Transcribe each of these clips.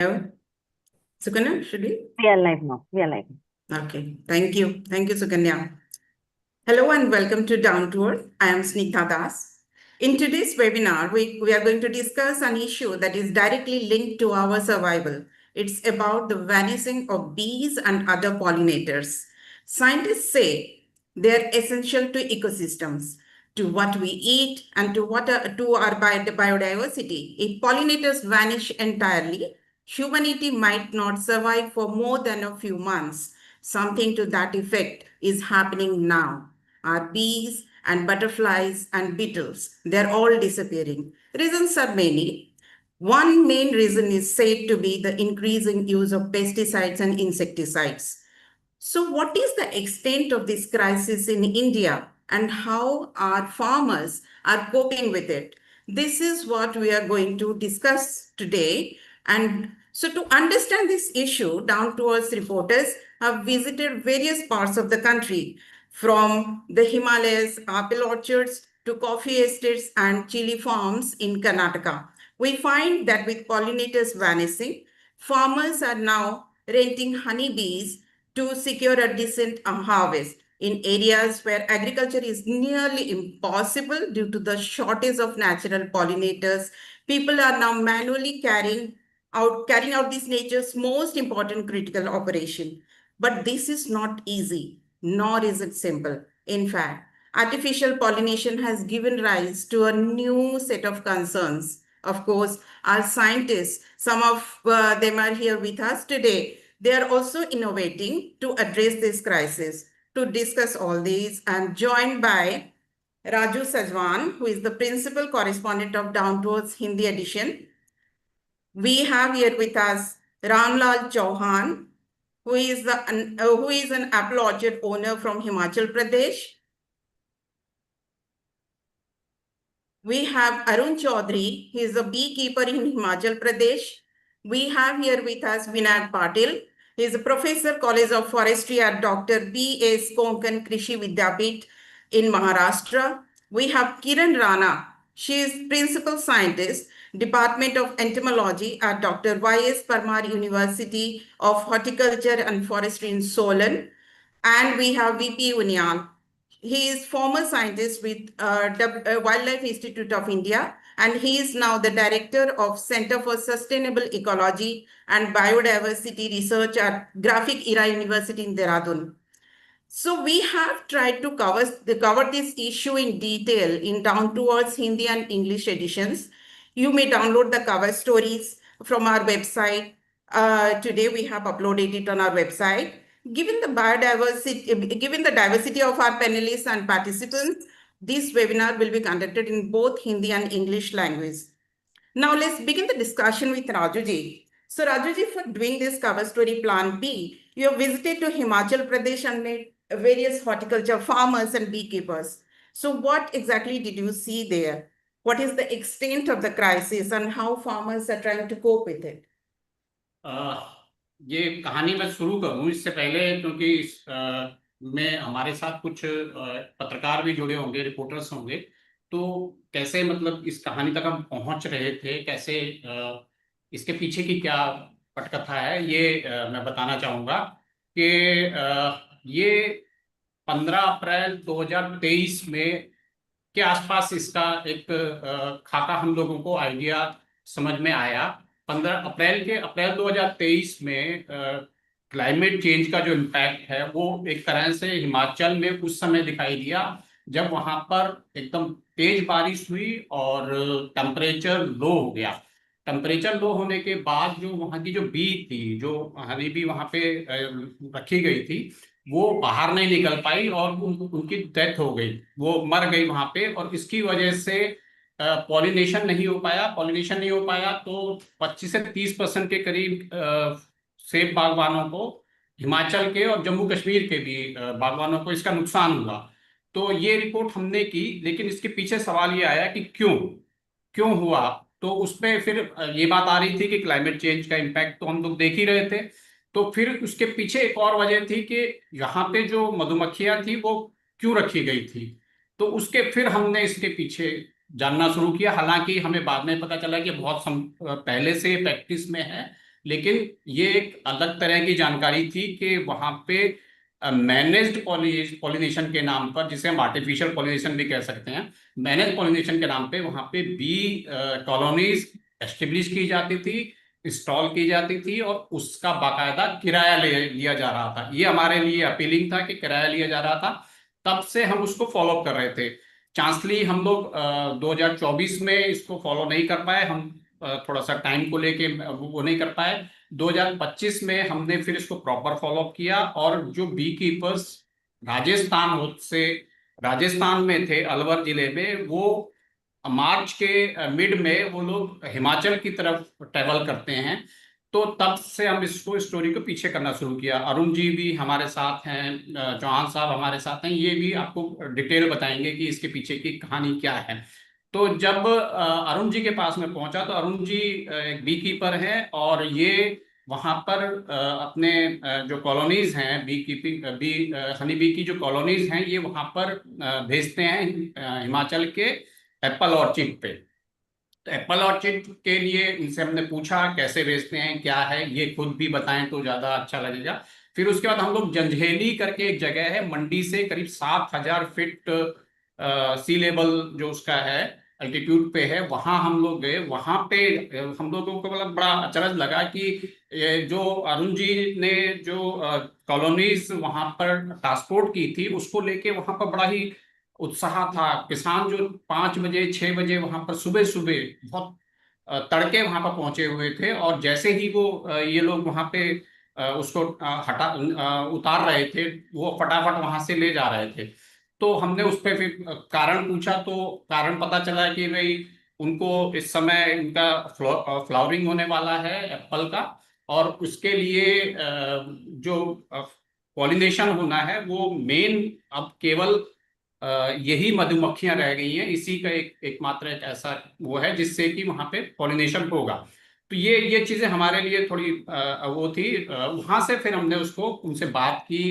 Hello, Sukanya, should we? We are live now. We are live. Okay, thank you. Thank you, Sukanya. Hello and welcome to Down to Earth. I am Snigdha Das. In today's webinar, we are going to discuss an issue that is directly linked to our survival. It's about the vanishing of bees and other pollinators. Scientists say they're essential to ecosystems, to what we eat, and to our biodiversity. If pollinators vanish entirely, humanity might not survive for more than a few months. Something to that effect is happening now. Our bees and butterflies and beetles, they're all disappearing. Reasons are many. One main reason is said to be the increasing use of pesticides and insecticides. So, what is the extent of this crisis in India and how our farmers are coping with it? This is what we are going to discuss today. And so, to understand this issue, down to earth reporters have visited various parts of the country, from the Himalayas, apple orchards, to coffee estates and chili farms in Karnataka. We find that with pollinators vanishing, farmers are now renting honeybees to secure a decent harvest. In areas where agriculture is nearly impossible due to the shortage of natural pollinators, people are now manually carrying out this nature's most important critical operation. But this is not easy, nor is it simple. In fact, artificial pollination has given rise to a new set of concerns. Of course, our scientists, some of them are here with us today. They are also innovating to address this crisis. To discuss all these, I'm joined by Raju Sajwan, who is the principal correspondent of Down to Earth's Hindi edition. We have here with us Ramlal Chauhan, who is an apple orchard owner from Himachal Pradesh. We have Arun Chaudhary. He is a beekeeper in Himachal Pradesh. We have here with us Vinayak Patil. He is a professor, College of Forestry at Dr. B.S. Konkan Krishi Vidyapit in Maharashtra. We have Kiran Rana. She is principal scientist, Department of Entomology at Dr. Y.S. Parmar University of Horticulture and Forestry in Solan. And we have V.P. Unyal. He is former scientist with Wildlife Institute of India, and he is now the director of Center for Sustainable Ecology and Biodiversity Research at Graphic Era University in Dehradun. So we have tried to cover this issue in detail in Down to Earth Hindi and English editions. You may download the cover stories from our website. Today we have uploaded it on our website. Given the diversity of our panelists and participants, this webinar will be conducted in both Hindi and English language. Now let's begin the discussion with Rajuji. So Rajuji, for doing this cover story Plan B, you have visited to Himachal Pradesh and met various horticulture farmers and beekeepers. So what exactly did you see there? What is the extent of the crisis and how farmers are trying to cope with it? ये कहानी मैं शुरू करूं इससे पहले, क्योंकि में हमारे साथ कुछ पत्रकार भी जुड़े होंगे, रिपोर्टर्स होंगे, तो कैसे मतलब इस कहानी तक हम पहुंच रहे थे, कैसे इसके पीछे की क्या पटकथा है, ये मैं बताना चाहूँगा कि ये 15 अप्रैल 2023 में के आसपास इसका एक खाका हम लोगों को आइडिया समझ में आया। 15 अप्रैल 2023 में क्लाइमेट चेंज का जो इम्पैक्ट है वो एक तरह से हिमाचल में उस समय दिखाई दिया जब वहां पर एकदम तेज बारिश हुई और टेम्परेचर लो हो गया। टेम्परेचर लो होने के बाद जो वहां की जो बी थी, जो हनी बी वहां पे रखी गई थी, वो बाहर नहीं निकल पाई और उनकी डेथ हो गई, वो मर गई वहां पे। और इसकी वजह से पॉलिनेशन नहीं हो पाया तो 25 से 30% के करीब सेब बागवानों को, हिमाचल के और जम्मू कश्मीर के भी बागवानों को इसका नुकसान हुआ। तो ये रिपोर्ट हमने की, लेकिन इसके पीछे सवाल ये आया कि क्यों हुआ। तो उसमें फिर ये बात आ रही थी कि क्लाइमेट चेंज का इम्पैक्ट तो हम लोग देख ही रहे थे, तो फिर उसके पीछे एक और वजह थी कि यहाँ पे जो मधुमक्खियां थी वो क्यों रखी गई थी। तो उसके फिर हमने इसके पीछे जानना शुरू किया। हालांकि हमें बाद में पता चला कि बहुत पहले से प्रैक्टिस में है, लेकिन ये एक अलग तरह की जानकारी थी कि वहां पे मैनेज्ड पॉलिनेशन के नाम पर, जिसे हम आर्टिफिशियल पॉलिनेशन भी कह सकते हैं, मैनेज पॉलिनेशन के नाम पे वहां पे बी कॉलोनीज एस्टेब्लिश की जाती थी, इंस्टॉल की जाती थी, और उसका बाकायदा किराया लिया जा रहा था। ये हमारे लिए अपीलिंग था कि किराया लिया जा रहा था। तब से हम उसको फॉलो कर रहे थे। चांसली हम लोग 2024 में इसको फॉलो नहीं कर पाए, हम थोड़ा सा टाइम को लेके वो नहीं कर पाए। 2025 में हमने फिर इसको प्रॉपर फॉलो किया, और जो बी कीपर्स से राजस्थान में थे, अलवर जिले में, वो मार्च के मिड में वो लोग हिमाचल की तरफ ट्रेवल करते हैं। तो तब से हम इसको स्टोरी को पीछे करना शुरू किया। अरुण जी भी हमारे साथ हैं, चौहान साहब हमारे साथ हैं, ये भी आपको डिटेल बताएंगे कि इसके पीछे की कहानी क्या है। तो जब अरुण जी के पास में पहुंचा, तो अरुण जी एक बी कीपर है, और ये वहां पर अपने जो कॉलोनीज हैं, bee keeping bee honey bee की जो कॉलोनीज हैं, ये वहां पर भेजते हैं हिमाचल के एप्पल ऑर्चिड पे। तो एप्पल ऑर्चिड के लिए इनसे हमने पूछा कैसे बेचते हैं, क्या है, ये खुद भी बताएं तो ज्यादा अच्छा लगेगा। फिर उसके बाद हम लोग जंझेली करके एक जगह है, मंडी से करीब 7,000 फीट सी लेवल जो उसका है, अल्टीट्यूड पे है, वहां हम लोग गए। वहां पे हम लोगों को मतलब बड़ा अचरज लगा कि ये जो अरुण जी ने जो कॉलोनीज वहां पर ट्रांसपोर्ट की थी, उसको लेके वहां पर बड़ा ही उत्साह था। किसान जो 5 बजे 6 बजे वहां पर सुबह सुबह बहुत तड़के वहां पर पहुंचे हुए थे, और जैसे ही वो ये लोग वहां पे उसको उतार रहे थे, वो फटाफट वहां से ले जा रहे थे। तो हमने उस पर फिर कारण पूछा, तो कारण पता चला कि भाई उनको इस समय इनका फ्लावरिंग होने वाला है एप्पल का, और उसके लिए जो पॉलिनेशन होना है वो मेन अब केवल यही मधुमक्खियां रह गई हैं। इसी का एकमात्र एक ऐसा वो है जिससे कि वहां पे पॉलिनेशन होगा। तो ये चीजें हमारे लिए थोड़ी वो थी। वहां से फिर हमने उसको उनसे बात की,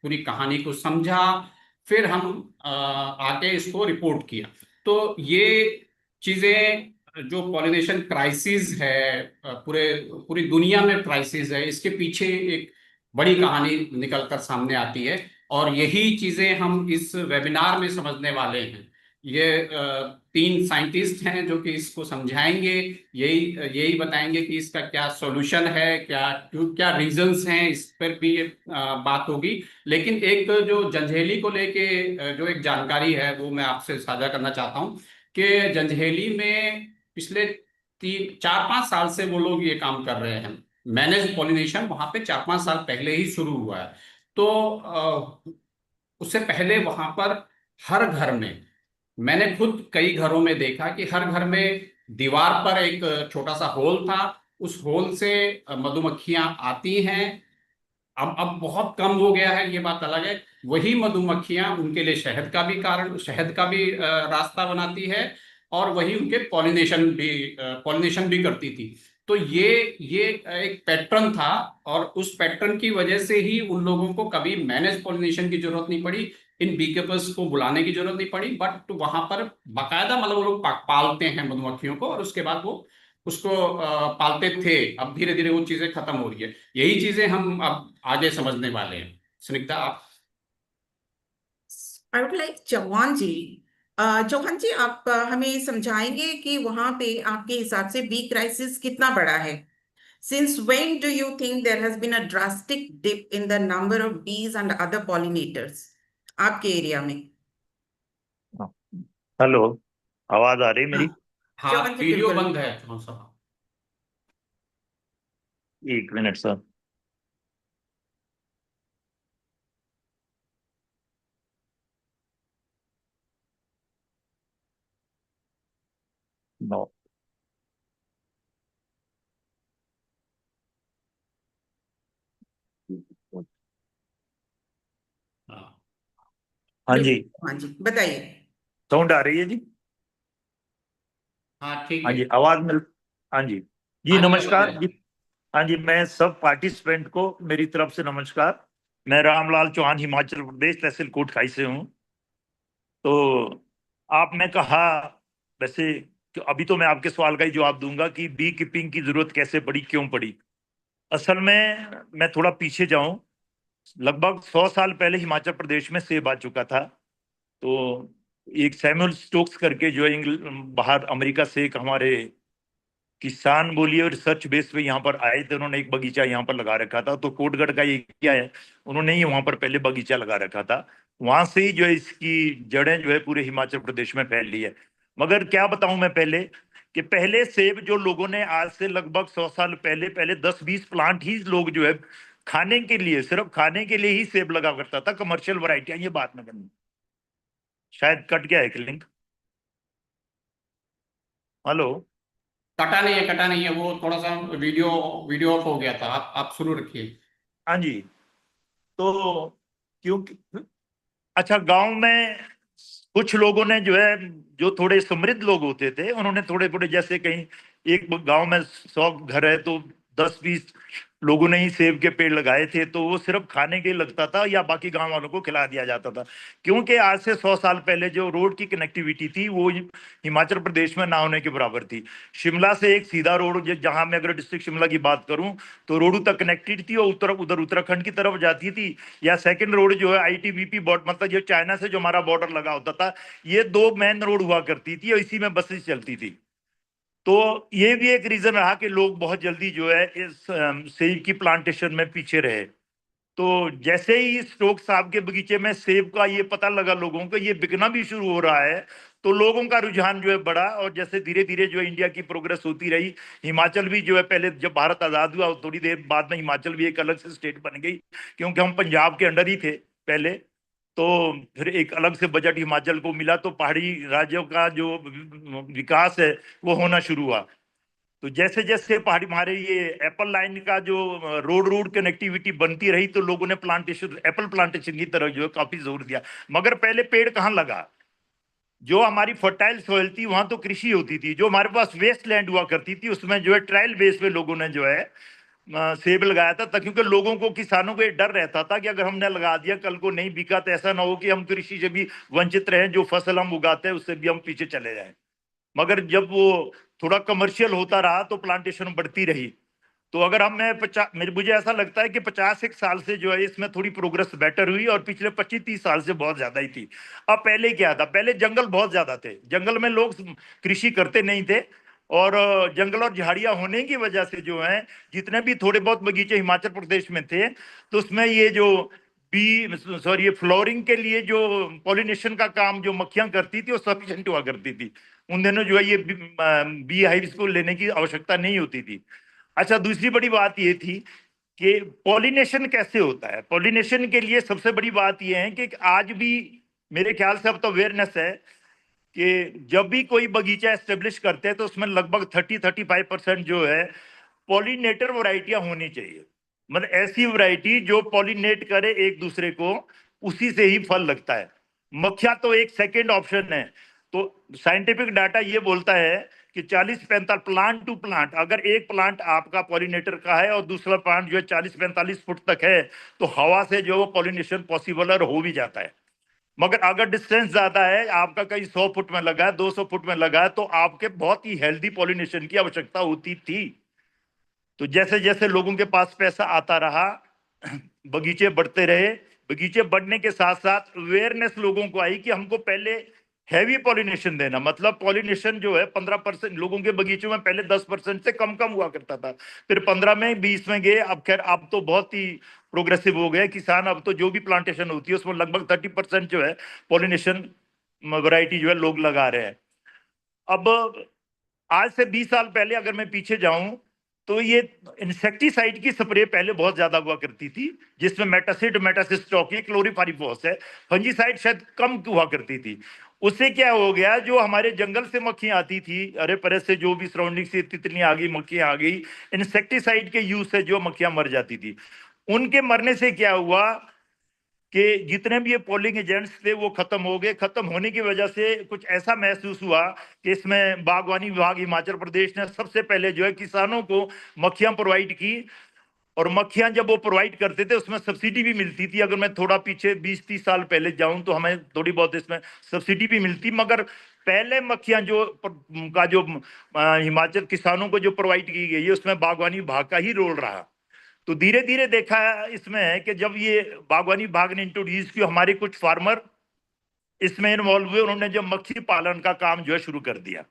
पूरी कहानी को समझा, फिर हम आके इसको रिपोर्ट किया। तो ये चीजें, जो पॉलिनेशन क्राइसिस है, पूरे पूरी दुनिया में क्राइसिस है, इसके पीछे एक बड़ी कहानी निकल कर सामने आती है, और यही चीजें हम इस वेबिनार में समझने वाले हैं। ये 3 साइंटिस्ट हैं जो कि इसको समझाएंगे, यही यही बताएंगे कि इसका क्या सॉल्यूशन है, क्या क्या रीजंस हैं, इस पर भी बात होगी। लेकिन एक जो जंझेली को लेके जो एक जानकारी है वो मैं आपसे साझा करना चाहता हूँ कि जंझेली में पिछले 4-5 साल से वो लोग ये काम कर रहे हैं। मैनेज पॉलिनेशन वहां पे 4-5 साल पहले ही शुरू हुआ है। तो उससे पहले वहां पर हर घर में, मैंने खुद कई घरों में देखा कि हर घर में दीवार पर एक छोटा सा होल था। उस होल से मधुमक्खियां आती हैं। अब बहुत कम हो गया है, ये बात अलग है। वही मधुमक्खियां उनके लिए शहद का भी रास्ता बनाती है, और वही उनके पॉलिनेशन भी करती थी। तो ये एक पैटर्न था, और उस पैटर्न की वजह से ही उन लोगों को कभी मैनेज पॉलिनेशन की जरूरत नहीं पड़ी, इन बीकेपर्स को बुलाने की जरूरत नहीं पड़ी। बट वहां पर बाकायदा मतलब वो लोग पालते हैं मधुमक्खियों को, और उसके बाद वो उसको पालते थे। अब धीरे धीरे वो चीजें खत्म हो रही है। यही चीजें हम अब आगे समझने वाले हैं। सुनीता आप। आई वुड लाइक चौहान जी, आप हमें समझाएंगे कि वहां पे आपके हिसाब से बी क्राइसिस कितना बड़ा है? Since when do you think there has been a drastic dip in the number of bees and other pollinators आपके एरिया में? हेलो, आवाज आ रही हाँ, मेरी? हाँ, चौहान जी वीडियो बिल्कुल। बंद है कौन सा। 1 मिनट सर। नो। हाँ, हाँ जी, बिल्कुल, हाँ जी, बताइए। साउंड आ रही है जी? हाँ, ठीक हाँ है। जी, आवाज मिल। हाँ जी जी, हाँ जी, अब आ नमस्कार जी। जाएगा। हाँ जी, मैं सब पार्टिसिपेंट को मेरी तरफ से नमस्कार। मैं रामलाल चौहान, हिमाचल प्रदेश, तहसील कोटखाई से हूँ। तो आपने कहा, वैसे कि अभी तो मैं आपके सवाल का ही जवाब दूंगा कि बी कीपिंग की जरूरत कैसे पड़ी, क्यों पड़ी। असल में मैं थोड़ा पीछे जाऊं, लगभग 100 साल पहले हिमाचल प्रदेश में सेब आ चुका था। तो एक सैमुअल स्टोक्स करके जो बाहर अमेरिका से एक हमारे किसान बोलिए और रिसर्च बेस पे यहाँ पर आए थे, उन्होंने एक बगीचा यहाँ पर लगा रखा था। तो कोटगढ़ का ये क्या है, उन्होंने ही वहां पर पहले बगीचा लगा रखा था। वहां से ही जो है इसकी जड़ें जो है पूरे हिमाचल प्रदेश में फैल ली है। मगर क्या बताऊं मैं पहले, कि पहले सेब जो लोगों ने आज से लगभग 100 साल पहले पहले 10-20 प्लांट ही लोग जो है खाने के लिए, सिर्फ खाने के लिए ही सेब लगा करता था, कमर्शियल वराइटियां। ये बात में करनी, शायद कट गया एक लिंक। हेलो। कटा नहीं है, वो थोड़ा सा वीडियो वीडियो ऑफ हो गया था। आप शुरू रखिए। हाँ जी। तो क्योंकि अच्छा, गांव में कुछ लोगों ने जो है, जो थोड़े समृद्ध लोग होते थे, उन्होंने थोड़े थोड़े, जैसे कहीं एक गांव में 100 घर है तो 10-20 लोगों ने ही सेब के पेड़ लगाए थे। तो वो सिर्फ खाने के लिए लगता था या बाकी गांव वालों को खिला दिया जाता था। क्योंकि आज से 100 साल पहले जो रोड की कनेक्टिविटी थी वो हिमाचल प्रदेश में ना होने के बराबर थी। शिमला से एक सीधा रोड, जहां मैं अगर डिस्ट्रिक्ट शिमला की बात करूं तो रोड तक कनेक्टेड थी और उधर उत्तराखंड की तरफ जाती थी। या सेकंड रोड जो है ITBP बॉर्डर, मतलब जो चाइना से जो हमारा बॉर्डर लगा होता था, ये दो मेन रोड हुआ करती थी और इसी में बसेस चलती थी। तो ये भी एक रीजन रहा कि लोग बहुत जल्दी जो है इस सेब की प्लांटेशन में पीछे रहे। तो जैसे ही स्टोक साहब के बगीचे में सेब का ये पता लगा लोगों को, ये बिकना भी शुरू हो रहा है, तो लोगों का रुझान जो है बढ़ा। और जैसे धीरे धीरे जो इंडिया की प्रोग्रेस होती रही, हिमाचल भी जो है, पहले जब भारत आजाद हुआ थोड़ी देर बाद में हिमाचल भी एक अलग से स्टेट बन गई, क्योंकि हम पंजाब के अंडर ही थे पहले। तो फिर एक अलग से बजट हिमाचल को मिला, तो पहाड़ी राज्यों का जो विकास है वो होना शुरू हुआ। तो जैसे जैसे पहाड़ी हमारे ये एप्पल लाइन का जो रोड रोड कनेक्टिविटी बनती रही, तो लोगों ने प्लांटेशन, एप्पल प्लांटेशन की तरफ जो है काफी जोर दिया। मगर पहले पेड़ कहाँ लगा, जो हमारी फर्टाइल सॉइल थी वहां तो कृषि होती थी। जो हमारे पास वेस्ट लैंड हुआ करती थी उसमें जो है ट्रायल बेस पे लोगों ने जो है सेब लगाया था। क्योंकि लोगों को, किसानों को ये डर रहता था कि अगर हमने लगा दिया, कल को नहीं बिका तो ऐसा ना हो कि हम कृषि से भी वंचित रहें, जो फसल हम उगाते हैं उससे भी हम पीछे चले जाएं। मगर जब वो थोड़ा कमर्शियल होता रहा तो प्लांटेशन बढ़ती रही। तो अगर हम मैं 50, मुझे ऐसा लगता है कि 50 एक साल से जो है इसमें थोड़ी प्रोग्रेस बेटर हुई, और पिछले 25-30 साल से बहुत ज्यादा ही थी। अब पहले क्या था, पहले जंगल बहुत ज्यादा थे, जंगल में लोग कृषि करते नहीं थे। और जंगल और झाड़ियां होने की वजह से जो है, जितने भी थोड़े बहुत बगीचे हिमाचल प्रदेश में थे, तो उसमें ये जो बी सॉरी ये फ्लोरिंग के लिए जो पॉलिनेशन का काम जो मक्खियां करती थी वो सफिशिएंट हुआ करती थी। उन दिनों जो है ये बी हाइव्स को लेने की आवश्यकता नहीं होती थी। अच्छा, दूसरी बड़ी बात ये थी कि पॉलिनेशन कैसे होता है। पॉलिनेशन के लिए सबसे बड़ी बात ये है कि आज भी मेरे ख्याल से अब तो अवेयरनेस है कि जब भी कोई बगीचा एस्टेब्लिश करते हैं तो उसमें लगभग 30-35% जो है पॉलिनेटर वैरायटियां होनी चाहिए। मतलब ऐसी वैरायटी जो पॉलिनेट करे एक दूसरे को, उसी से ही फल लगता है। मक्खियां तो एक सेकेंड ऑप्शन है। तो साइंटिफिक डाटा ये बोलता है कि 40-45 प्लांट टू प्लांट, अगर एक प्लांट आपका पॉलिनेटर का है और दूसरा प्लांट जो है 40-45 फुट तक है, तो हवा से जो वो पॉलिनेशन पॉसिबल और हो भी जाता है। मगर अगर डिस्टेंस ज्यादा है, आपका कहीं 100 फुट में लगा है, 200 फुट में लगा है, तो आपके बहुत ही हेल्दी पॉलिनेशन की आवश्यकता होती थी। तो जैसे जैसे लोगों के पास पैसा आता रहा, बगीचे बढ़ते रहे। बगीचे बढ़ने के साथ साथ अवेयरनेस लोगों को आई कि हमको पहले हैवी पॉलिनेशन देना, मतलब पॉलिनेशन जो है 15%, लोगों के बगीचों में पहले 10% से कम कम हुआ करता था, फिर 15 में 20 में गए। अब खैर अब तो बहुत ही प्रोग्रेसिव हो गए किसान। अब तो जो भी प्लांटेशन होती है उसमें लगभग 30% जो है पॉलिनेशन वैरायटी जो है लोग लगा रहे हैं। अब आज से 20 साल पहले अगर मैं पीछे जाऊं, तो ये इंसेक्टिसाइड की स्प्रे पहले बहुत ज्यादा हुआ करती थी, जिसमें मेटासिड, मेटासिस्टॉक, ये क्लोरीफारीफॉस है। फंजीसाइड शायद कम हुआ करती थी। उससे क्या हो गया, जो हमारे जंगल से मक्खियां आती थी, अरे परे से जो भी सराउंडिंग से तितलियां आ गई, मक्खियां आ गई, इंसेक्टिसाइड के यूज से जो मक्खियां मर जाती थी, उनके मरने से क्या हुआ कि जितने भी ये पोलिंग एजेंट्स थे वो खत्म हो गए। खत्म होने की वजह से कुछ ऐसा महसूस हुआ कि इसमें बागवानी विभाग हिमाचल प्रदेश ने सबसे पहले जो है किसानों को मक्खियां प्रोवाइड की। और मक्खियां जब वो प्रोवाइड करते थे उसमें सब्सिडी भी मिलती थी। अगर मैं थोड़ा पीछे 20-30 साल पहले जाऊं तो हमें थोड़ी बहुत इसमें सब्सिडी भी मिलती। मगर पहले मक्खियां जो का जो हिमाचल किसानों को जो प्रोवाइड की गई है, उसमें बागवानी विभाग का ही रोल रहा। तो धीरे धीरे देखा इसमें है कि जब ये बागवानी विभाग ने इंट्रोड्यूस की, हमारे कुछ फार्मर इसमें इन्वॉल्व हुए, उन्होंने जब मक्खी पालन का काम जो है शुरू कर दिया।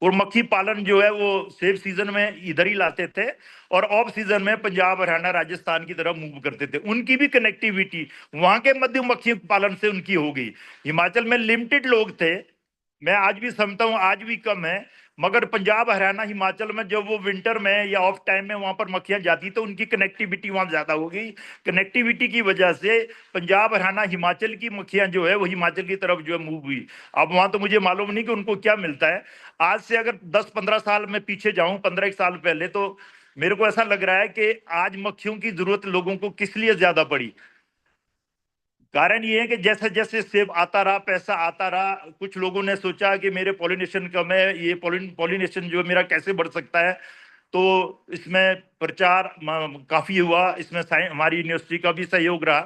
और मक्खी पालन जो है वो सेब सीजन में इधर ही लाते थे और ऑफ सीजन में पंजाब, हरियाणा, राजस्थान की तरफ मूव करते थे। उनकी भी कनेक्टिविटी वहां के मधुमक्खी पालन से उनकी हो गई। हिमाचल में लिमिटेड लोग थे, मैं आज भी समझता हूँ आज भी कम है, मगर पंजाब, हरियाणा, हिमाचल में जब वो विंटर में या ऑफ टाइम में वहां पर मक्खियां जाती तो उनकी कनेक्टिविटी वहां ज्यादा हो गई। कनेक्टिविटी की वजह से पंजाब, हरियाणा, हिमाचल की मक्खियां जो है वो हिमाचल की तरफ जो है मूव हुई। अब वहां तो मुझे मालूम नहीं कि उनको क्या मिलता है। आज से अगर 10-15 साल में पीछे जाऊं, 15 साल पहले, तो मेरे को ऐसा लग रहा है कि आज मक्खियों की जरूरत लोगों को किस लिए ज्यादा पड़ी। कारण ये है कि जैसे जैसे सेब आता रहा, पैसा आता रहा, कुछ लोगों ने सोचा कि मेरे पॉलिनेशन कम है, ये पॉलिनेशन जो है मेरा कैसे बढ़ सकता है। तो इसमें प्रचार काफी हुआ, इसमें हमारी यूनिवर्सिटी का भी सहयोग रहा,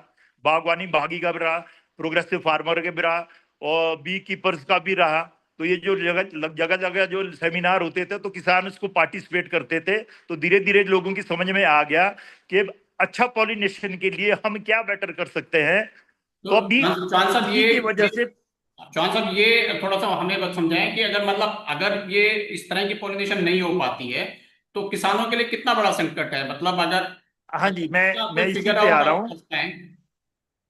बागवानी भागी का भी रहा, प्रोग्रेसिव फार्मर का भी रहा और बी कीपर्स का भी रहा। तो ये जो जगह जगह जो सेमिनार होते थे तो किसान इसको पार्टिसिपेट करते थे। तो धीरे धीरे लोगों की समझ में आ गया कि अच्छा पॉलिनेशन के लिए हम क्या बेटर कर सकते हैं। तो अभी चौहान साहब इसी की वजह से चौहान साहब ये थोड़ा सा हमें बस समझाएं कि अगर मतलब अगर ये इस तरह की पॉलिनेशन नहीं हो पाती है तो किसानों के लिए कितना बड़ा संकट है, मतलब अगर हाँ जी, मैं कोई इसी फिगर पे आ आउट रहा आप हूँ। कर सकते हैं।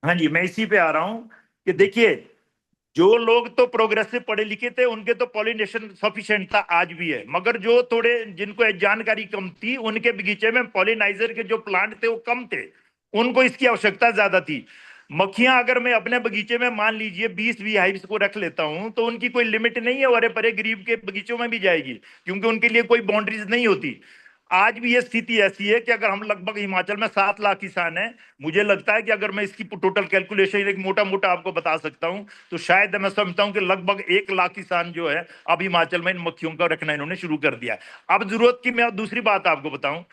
हाँ जी, मैं इसी पे आ रहा हूँ कि देखिए, जो लोग तो प्रोग्रेसिव पढ़े लिखे थे उनके तो पॉलिनेशन सफिशिएंट था, आज भी है, मगर जो थोड़े जिनको जानकारी कम थी उनके बगीचे में पॉलिनाइजर के जो प्लांट थे वो कम थे, उनको इसकी आवश्यकता ज्यादा थी। मक्खियां अगर मैं अपने बगीचे में मान लीजिए 20 भी हाइव्स को रख लेता हूं तो उनकी कोई लिमिट नहीं है, अरे परे गरीब के बगीचों में भी जाएगी, क्योंकि उनके लिए कोई बाउंड्रीज नहीं होती। आज भी ये स्थिति ऐसी है कि अगर हम लगभग हिमाचल में 7 लाख किसान हैं, मुझे लगता है कि अगर मैं इसकी टोटल कैलकुलेशन एक मोटा मोटा आपको बता सकता हूं तो शायद मैं समझता हूं कि लगभग 1 लाख किसान जो है अब हिमाचल में इन मक्खियों का रखना इन्होंने शुरू कर दिया है। अब जरूरत की मैं दूसरी बात आपको बताऊं,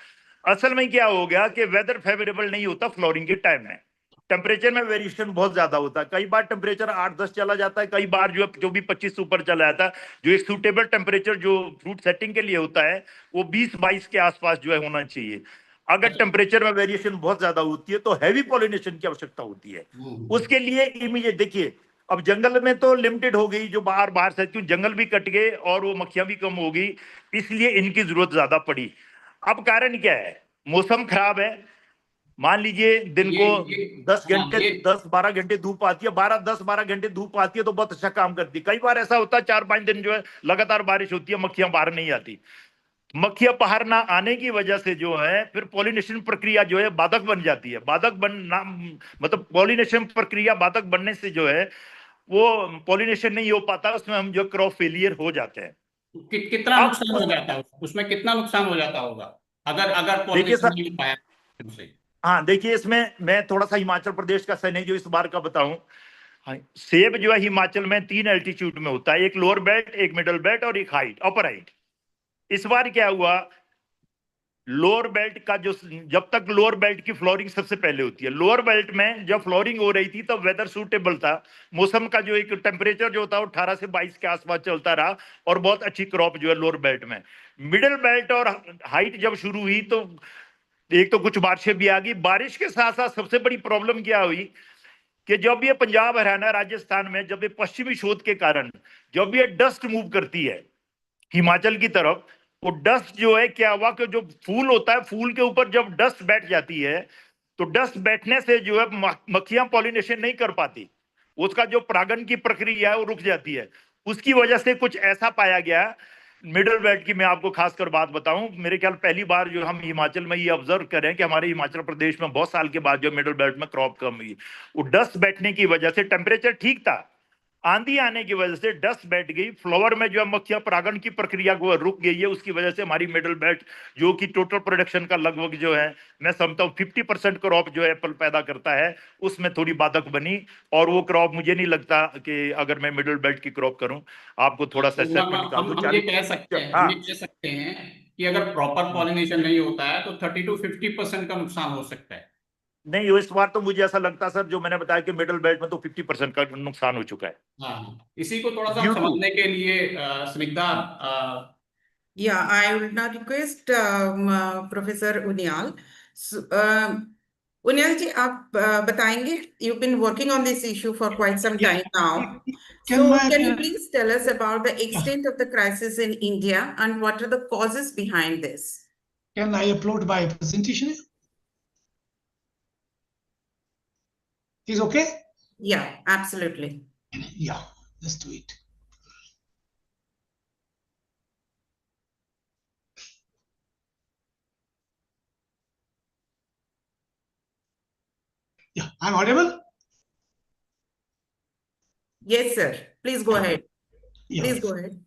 असल में क्या हो गया कि वेदर फेवरेबल नहीं होता फ्लोरिंग के टाइम में, टेम्परेचर में वेरिएशन बहुत ज्यादा होता है। कई बार टेम्परेचर 8-10 चला जाता है, कई बार जो 24-25 ऊपर चला जाता है। जो एक सूटेबल टेम्परेचर जो फ्रूट सेटिंग के लिए होता है वो 20-22 के आसपास जो है होना चाहिए। अगर टेम्परेचर में वेरिएशन बहुत ज्यादा होती है तो हैवी पॉलिनेशन की आवश्यकता होती है। उसके लिए इमीडिएट देखिए, अब जंगल में तो लिमिटेड हो गई, जो बाहर बाहर से, क्यों जंगल भी कट गए और वो मक्खियां भी कम हो गई, इसलिए इनकी जरूरत ज्यादा पड़ी। अब कारण क्या है, मौसम खराब है, मान लीजिए दिन को ये 10 हाँ घंटे ये 10-12 घंटे धूप आती है, 10-12 घंटे धूप आती है तो बहुत अच्छा काम करती है। कई बार ऐसा होता है 4-5 दिन जो है लगातार बारिश होती है, मक्खियां बाहर नहीं आती। मक्खियां बाहर ना आने की वजह से जो है फिर पॉलिनेशन प्रक्रिया जो है बाधक बन जाती है। बाधक बनना मतलब पॉलिनेशन प्रक्रिया बाधक बनने से जो है वो पॉलिनेशन नहीं हो पाता, उसमें हम जो क्रॉप फेलियर हो जाते हैं। कितना अब नुकसान हो जाता है, उसमें कितना नुकसान हो जाता होगा अगर अगर देखिए पॉलिनेशन सर, नहीं हो पाया उनसे। हाँ देखिए, इसमें मैं थोड़ा सा हिमाचल प्रदेश का जो इस बार का बताऊं। हाँ, सेब जो है हिमाचल में 3 एल्टीट्यूड में होता है, एक लोअर बेल्ट, एक मिडल बेल्ट और एक हाइट, अपर हाइट। इस बार क्या हुआ, लोअर बेल्ट का जो, जब तक लोअर बेल्ट की फ्लोरिंग सबसे पहले होती है, लोअर बेल्ट में जब फ्लोरिंग हो रही थी तब वेदर सूटेबल था, मौसम का जो एक टेम्परेचर जो था वो 18 से 22 के आसपास चलता रहा और बहुत अच्छी क्रॉप जो है लोअर बेल्ट में। मिडिल बेल्ट और हाइट जब शुरू हुई तो एक तो कुछ बारिशें भी आ गई, बारिश के साथ साथ सबसे बड़ी प्रॉब्लम क्या हुई कि जब ये पंजाब, हरियाणा, राजस्थान में जब ये पश्चिमी शोध के कारण जब ये डस्ट मूव करती है हिमाचल की तरफ, वो डस्ट जो है क्या हुआ कि जो फूल होता है, फूल के ऊपर जब डस्ट बैठ जाती है तो डस्ट बैठने से जो है मक्खियां पॉलिनेशन नहीं कर पाती, उसका जो परागन की प्रक्रिया है वो रुक जाती है। उसकी वजह से कुछ ऐसा पाया गया। मिडिल बेल्ट की मैं आपको खासकर बात बताऊं, मेरे ख्याल पहली बार जो हम हिमाचल में ये ऑब्जर्व करें कि हमारे हिमाचल प्रदेश में बहुत साल के बाद जो मिडिल बेल्ट में क्रॉप कम हुई, वो डस्ट बैठने की वजह से, टेम्परेचर ठीक था, आंधी आने की वजह से डस्ट बैठ गई, फ्लावर में जो है मक्खियां परागण की प्रक्रिया को रुक गई है, उसकी वजह से हमारी मिडिल बेल्ट जो कि टोटल प्रोडक्शन का लगभग जो है मैं समझता हूँ 50% क्रॉप जो एप्पल पैदा करता है उसमें थोड़ी बाधक बनी। और वो क्रॉप मुझे नहीं लगता कि अगर मैं मिडिल बेल्ट की क्रॉप करूं, आपको थोड़ा सा तो सेगमेंट निकाल दो हम ये कह सकते हैं, हम हाँ। ये कह सकते हैं कि अगर प्रॉपर पॉलिनेशन नहीं होता है तो 30 to 50% का नुकसान हो सकता है। नहीं, इस बार तो मुझे ऐसा लगता सर, जो मैंने बताया कि मिडिल बेल्ट में तो 50% का नुकसान हो चुका है हाँ, इसी को थोड़ा सा हम ड्यू टू। समझने के लिए Snigdha Yeah, I would now request Professor Unial. So, Unyal ji, आप बताएंगे? You've been working on this issue for quite some time now. So, can you please tell us about the extent of the crisis in India and what are the causes behind this? Can I upload my presentation? Is okay? Yeah, absolutely. Yeah, let's do it. Yeah, I'm audible? Yes, sir. Please go ahead. Yeah. Please go ahead.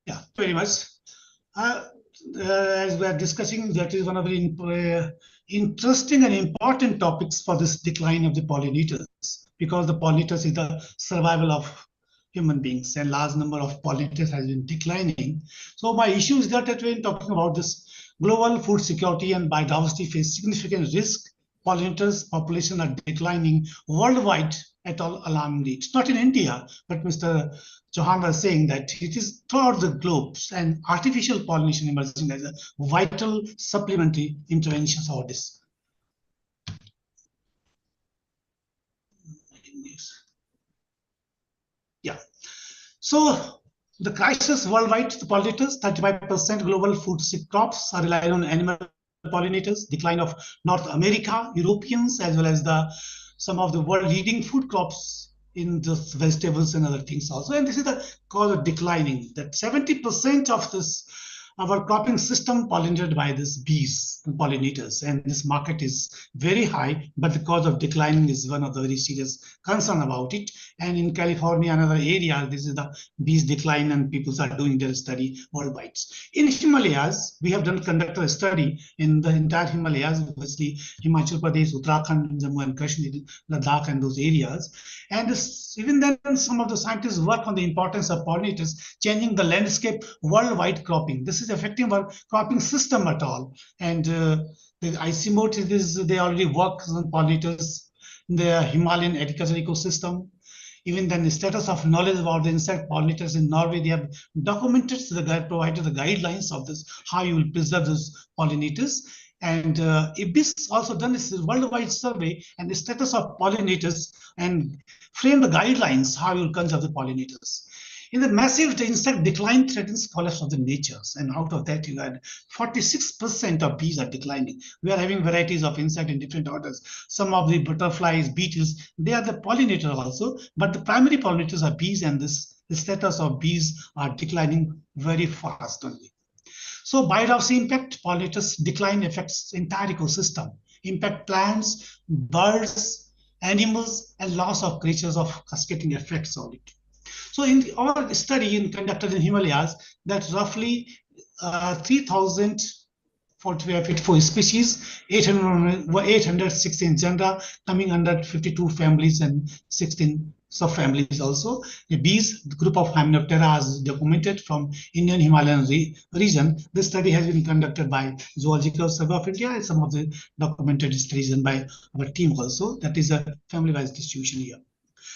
Yeah, very much. As we are discussing, that is one of the interesting and important topics for this decline of the pollinators, because the pollinators is the survival of human beings, and large number of pollinators has been declining. So my issue is that when talking about this global food security and biodiversity face significant risk, pollinators population are declining worldwide at all alarmingly. It's not in India, but Mr. Chauhan was saying that it is throughout the globe, and artificial pollination emerging as a vital supplementary intervention for this. Yeah. So the crisis worldwide, the pollinators, 35% global food crops are relying on animal pollinators, decline of North America, Europeans, as well as some of the world leading food crops in the vegetables and other things also. And this is the cause of declining, that 70% of this our cropping system pollinated by these bees and pollinators, and this market is very high, but the cause of declining is one of the very serious concern about it. And in California and other areas, this is the bees decline, and people are doing their study worldwide. In Himalayas, we have conducted a study in the entire Himalayas, obviously Himachal Pradesh, Uttarakhand, Jammu and Kashmir, Ladakh, and those areas. And even then, some of the scientists work on the importance of pollinators changing the landscape worldwide cropping. This is affecting our cropping system at all. And the ICMOT is they already work on pollinators in the Himalayan agricultural ecosystem. Even then, the status of knowledge about the insect pollinators in Norway, they have documented, so the provided the guidelines of this, how you will preserve those pollinators. And IBIS also done this worldwide survey and the status of pollinators and frame the guidelines how you will conserve the pollinators. In the massive insect decline threatens collapse of the natures, and out of that you had 46% of bees are declining. We are having varieties of insect in different orders. Some of the butterflies, beetles, they are the pollinators also, but the primary pollinators are bees, and the status of bees are declining very fast only. So biodiversity impact, pollinators decline affects entire ecosystem, impact plants, birds, animals, and loss of creatures of cascading effects on it. So in our study conducted in Himalayas, that roughly 3,044 species, 816 genera, coming under 52 families and 16 subfamilies also. The bees, the group of Hymenoptera is documented from Indian Himalayan region. This study has been conducted by Zoological Survey of India, and some of the documented studies by our team also. That is a family-wise distribution here.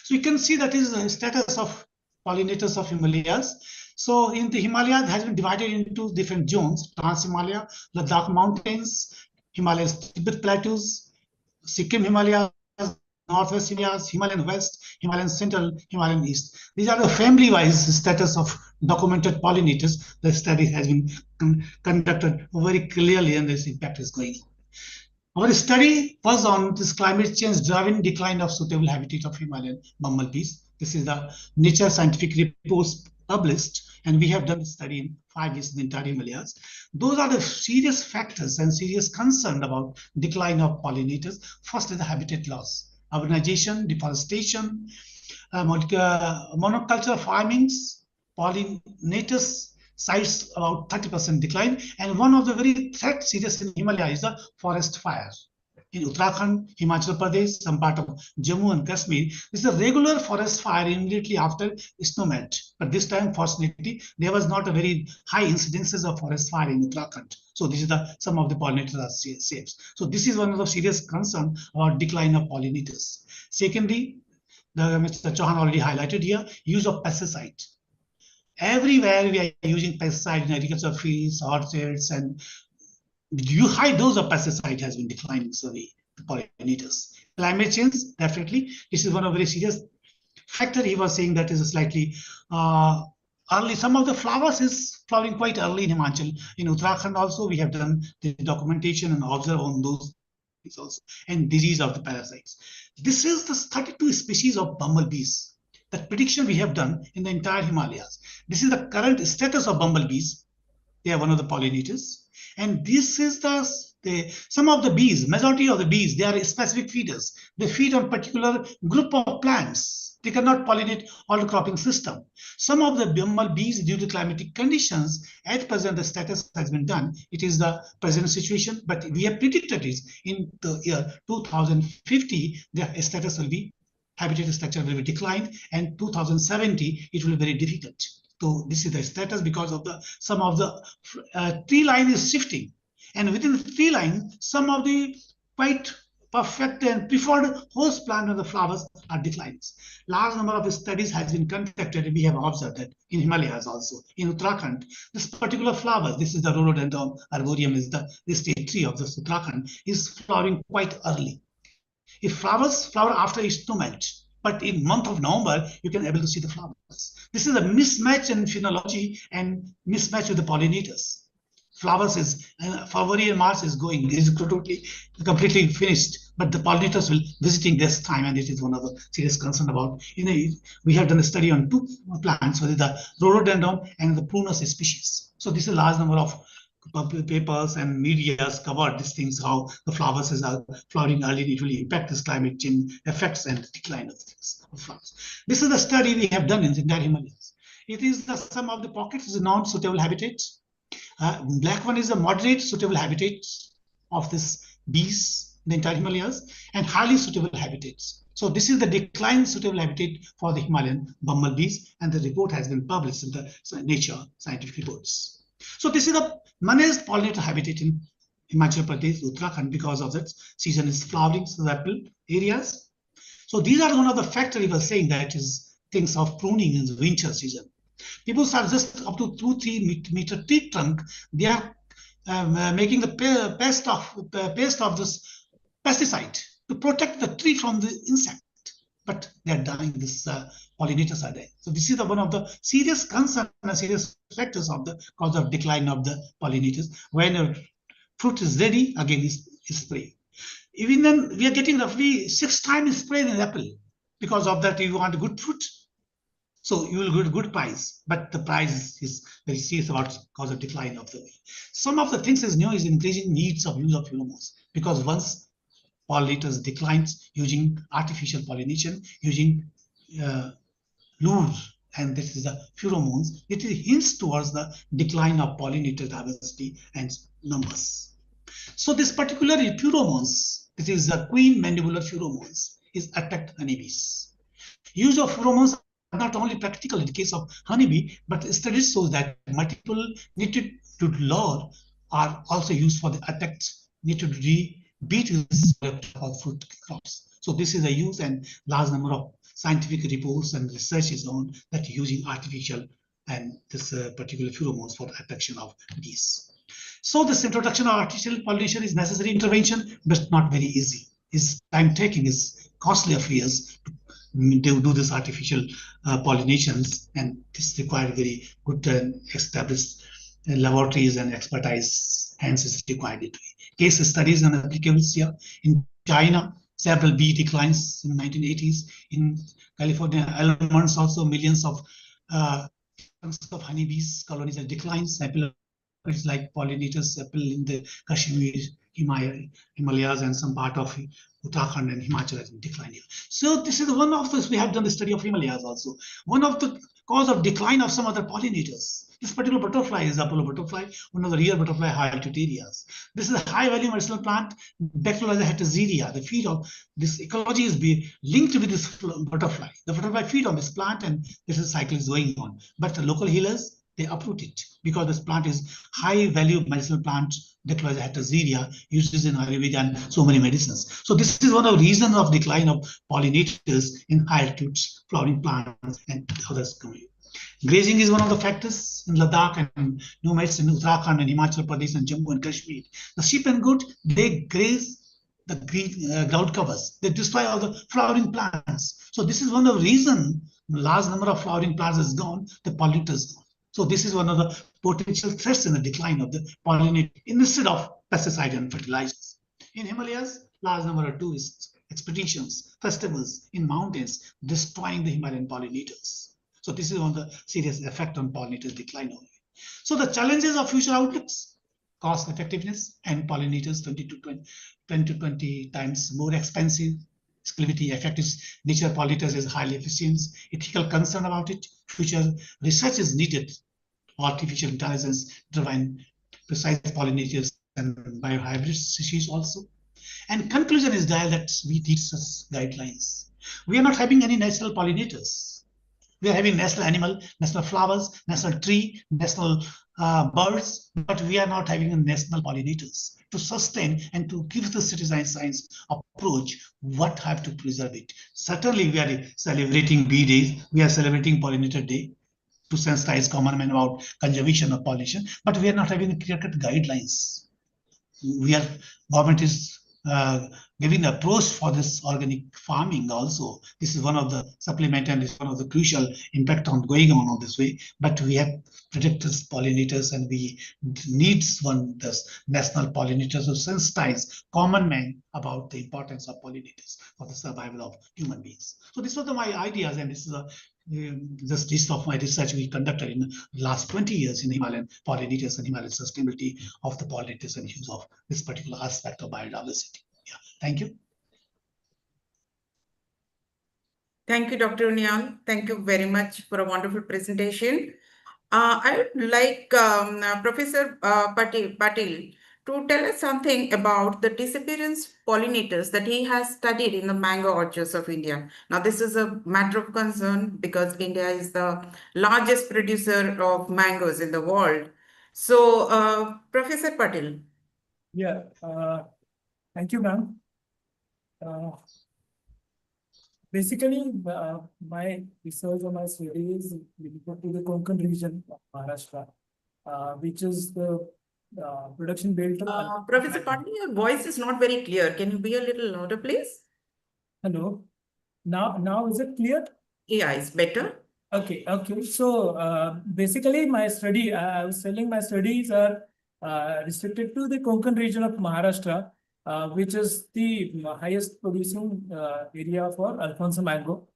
So you can see that is the status of pollinators of Himalayas. So in the Himalayas has been divided into different zones: Trans-Himalaya, Ladakh Mountains, Himalayas, Tibet Plateaus, Sikkim Himalayas, Northwest Himalayas, Himalayan West, Himalayan Central, Himalayan East. These are the family-wise status of documented pollinators. The study has been conducted very clearly, and this impact is going on. Our study was on this climate change driven decline of suitable habitat of Himalayan bumblebees. This is the Nature scientific report published, and we have done a study in 5 years in the entire Himalayas. Those are the serious factors and serious concern about decline of pollinators. First is the habitat loss, urbanization, deforestation, monoculture farmings, pollinators sites about 30% decline, and one of the very threat serious in Himalaya is the forest fire. In Uttarakhand, Himachal Pradesh, some part of Jammu and Kashmir, this is a regular forest fire immediately after snow melt. But this time, fortunately, there was not a very high incidences of forest fire in Uttarakhand. So this is some of the pollinators are safe. So this is one of the serious concern about decline of pollinators. Secondly, Mr. Chauhan already highlighted here, use of pesticide. Everywhere we are using pesticide in agricultural fields, orchards, and high dose of pesticide has been declining survey to pollinators. Climate change, definitely, this is one of very serious factor. He was saying that is slightly early. Some of the flowers is flowering quite early in Himachal. In Uttarakhand also, we have done the documentation and observe on those also, and disease of the parasites. This is the 32 species of bumblebees. That prediction we have done in the entire Himalayas. This is the current status of bumblebees. They are one of the pollinators. And this is some of the bees, majority of the bees, they are specific feeders. They feed on particular group of plants. They cannot pollinate all the cropping system. Some of the bumblebees, due to climatic conditions, at present the status has been done. It is the present situation, but we have predicted it in the year 2050, their status will be, habitat structure will be declined, and 2070, it will be very difficult. So this is the status because of some of the tree line is shifting, and within the tree line, some of the quite perfect and preferred host plant of the flowers are declining. Large number of studies has been conducted, and we have observed that in Himalayas also. In Uttarakhand, this particular flower, this is the rhododendron arboreum, is the state tree of this Uttarakhand, is flowering quite early. It flowers flower after its plumage. But in month of November, you can able to see the flowers. This is a mismatch in phenology and mismatch with the pollinators. Flowers is February and March is completely finished, but the pollinators will visiting this time, and it is one of the serious concern about. We have done a study on two plants, whether the rhododendron and the prunus species. So this is a large number of papers and medias covered these things, how the flowers are flowering early, it will impact this climate change effects and decline of things of flowers. This is the study we have done in the entire Himalayas. It is some of the pockets is non-suitable habitats. Black one is a moderate suitable habitats of this bees in the entire Himalayas, and highly suitable habitats. So this is the decline suitable habitat for the Himalayan bumblebees, and the report has been published in the Nature scientific reports. So this is the managed pollinator habitat in Himachal Pradesh, Uttarakhand, because of that season is flowering apple areas. So these are one of the factors we were saying that is things of pruning in the winter season. People start just up to 2-3 meter tree trunk. They are making the paste of this pesticide to protect the tree from the insect, but they are dying. This pollinators are dying. So this is one of the serious concern and serious factors of the cause of decline of the pollinators. When a fruit is ready, again is spray. Even then, we are getting roughly 6 times spray in an apple. Because of that, you want a good fruit, so you will get good price. But the price is very serious about cause of decline of the. Some of the things is new is increasing needs of use of pheromones, because once pollinators declines using artificial pollination, using lure, and this is the pheromones, it hints towards the decline of pollinator diversity and numbers. So this particular pheromones, this is the queen mandibular pheromones, is attract honeybees. Use of pheromones are not only practical in the case of honeybee, but studies show that multiple knitted lure are also used for the attract knitted beetles for fruit crops. So this is a use, and large number of scientific reports and research is on that using artificial and this particular pheromones for the attraction of bees. So this introduction of artificial pollination is necessary intervention, but not very easy. It's time taking, is costly affairs to do this artificial pollinations, and this requires very good established laboratories and expertise. Hence, is required. Case studies and applicables here in China. Several bee declines in 1980s. In California, almonds also millions of honeybees colonies are declines. It's like pollinators apple in the Kashmir, Himalayas, and some part of Uttarakhand and Himachal has been declining. So this is one of those, we have done the study of Himalayas also. One of the cause of decline of some other pollinators. This particular butterfly is Apollo butterfly, one of the rare butterfly high altitude areas. This is a high value medicinal plant, Dactylosa heterozeria. The feed of this ecology is being linked with this butterfly. The butterfly feed on this plant, and this is cycle is going on. But the local healers, they uproot it because this plant is high value medicinal plant, Dactylosa heterozeria, uses in Ayurveda and so many medicines. So this is one of the reasons of decline of pollinators in high altitudes, flowering plants and others coming. Grazing is one of the factors in Ladakh and nomads in Uttarakhand and Himachal Pradesh and Jammu and Kashmir. The sheep and goat, they graze the green ground covers. They destroy all the flowering plants. So this is one of the reason large number of flowering plants is gone, the pollinators gone. So this is one of the potential threats in the decline of the pollinator instead of pesticide and fertilizers. In Himalayas, large number of tourists, expeditions, festivals in mountains destroying the Himalayan pollinators. So this is one of the serious effect on pollinators decline only. So the challenges of future outlooks, cost effectiveness and pollinators 10 to 20 times more expensive. Exclusivity, effective nature of pollinators is highly efficient. Ethical concern about it. Future research is needed. Artificial intelligence driven precise pollinators and biohybrid species also. And conclusion is that we need such guidelines. We are not having any natural pollinators. We are having national animal, national flowers, national tree, national birds, but we are not having a national pollinators to sustain and to give the citizen science approach. What have to preserve it? Certainly, we are celebrating bee days. We are celebrating pollinator day to sensitize common man about conservation of pollination, but we are not having clear-cut guidelines. Government is giving the approach for this organic farming also. This is one of the supplement and is one of the crucial impact on going on this way. But we have predators, pollinators, and we need this national pollinators to sensitize common man about the importance of pollinators for the survival of human beings. So this was my ideas, and this is this list of my research we conducted in the last 20 years in Himalayan pollinators and Himalayan sustainability of the pollinators and use of this particular aspect of biodiversity. Yeah, thank you. Thank you, Dr. Unial. Thank you very much for a wonderful presentation. I would like Professor Patil to tell us something about the disappearance pollinators that he has studied in the mango orchards of India. Now, this is a matter of concern because India is the largest producer of mangoes in the world. So, Professor Patil. Yeah, thank you, ma'am. Basically, my research or my study is limited to the Konkan region of Maharashtra, which is the production belt of Professor Patil, your voice is not very clear. Can you be a little louder, please? Hello. Now is it clear? Yeah, it's better. Okay. So basically, my study, I was telling my studies are restricted to the Konkan region of Maharashtra, which is the highest producing area for Alfonso mango.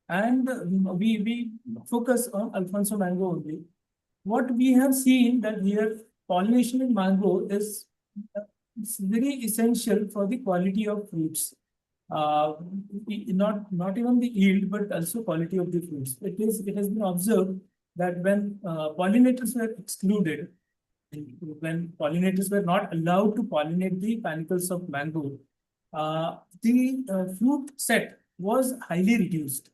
And we focus on Alfonso mango only. What we have seen that here pollination in mango is it's very essential for the quality of fruits. Not even the yield, but also quality of the fruits. It has been observed that when pollinators were excluded, when pollinators were not allowed to pollinate the panicles of mango, the fruit set was highly reduced.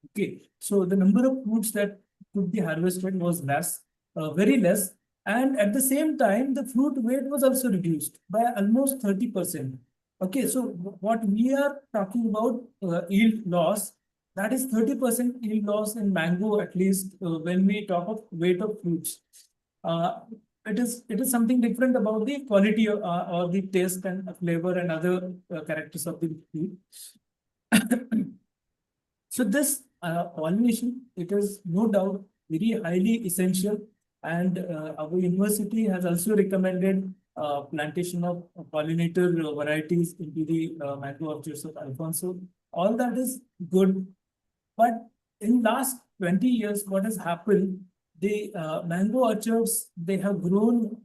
Okay, so the number of fruits that could be harvested was less, very less, and at the same time, the fruit weight was also reduced by almost 30%. Okay, so what we are talking about yield loss, that is 30% yield loss in mango, at least when we talk of weight of fruits. It is something different about the quality or the taste and flavor and other characters of the fruit. So this pollination, it is no doubt very highly essential, and our university has also recommended plantation of pollinator varieties into the mango orchards of Alfonso. All that is good, but in last 20 years, what has happened? The mango orchards, they have grown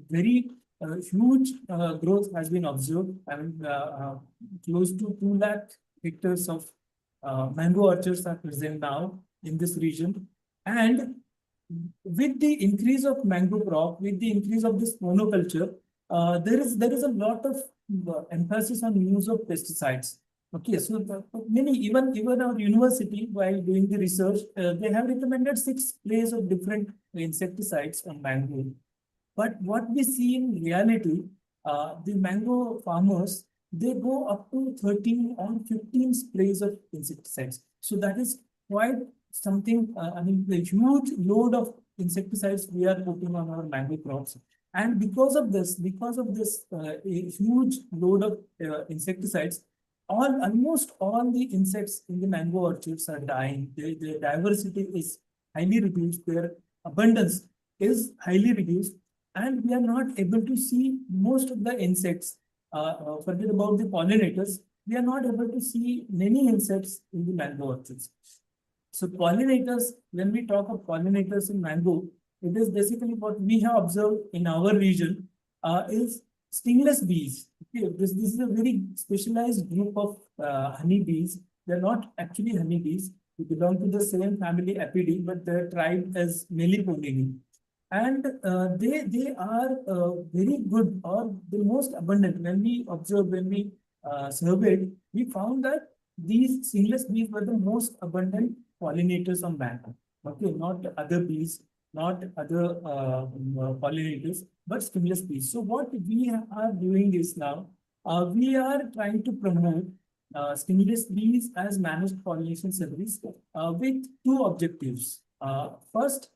very huge growth has been observed. I mean, close to 2 lakh hectares of mango orchards are present now in this region. And with the increase of mango crop, with the increase of this monoculture, there is a lot of emphasis on use of pesticides. Okay, so even our university, while doing the research, they have recommended 6 sprays of different insecticides on mango. But what we see in reality, the mango farmers, they go up to 13 or 15 sprays of insecticides. So that is quite something, I mean, the huge load of insecticides we are putting on our mango crops. And because of this a huge load of insecticides, almost all the insects in the mango orchards are dying. Their diversity is highly reduced. Their abundance is highly reduced, and we are not able to see most of the insects. Forget about the pollinators. We are not able to see many insects in the mango orchards. So pollinators, when we talk of pollinators in mango, it is basically what we have observed in our region is stingless bees. Okay, this is a very specialized group of honeybees. They're not actually honeybees. They belong to the same family Apidae, but they're tribe as Meliponidae. And they are very good or the most abundant. When we observed, when we surveyed, we found that these stingless bees were the most abundant pollinators on mango. Okay, not other bees, not other pollinators, but stingless bees. So what we are doing is now, we are trying to promote stingless bees as managed pollination service with two objectives. First,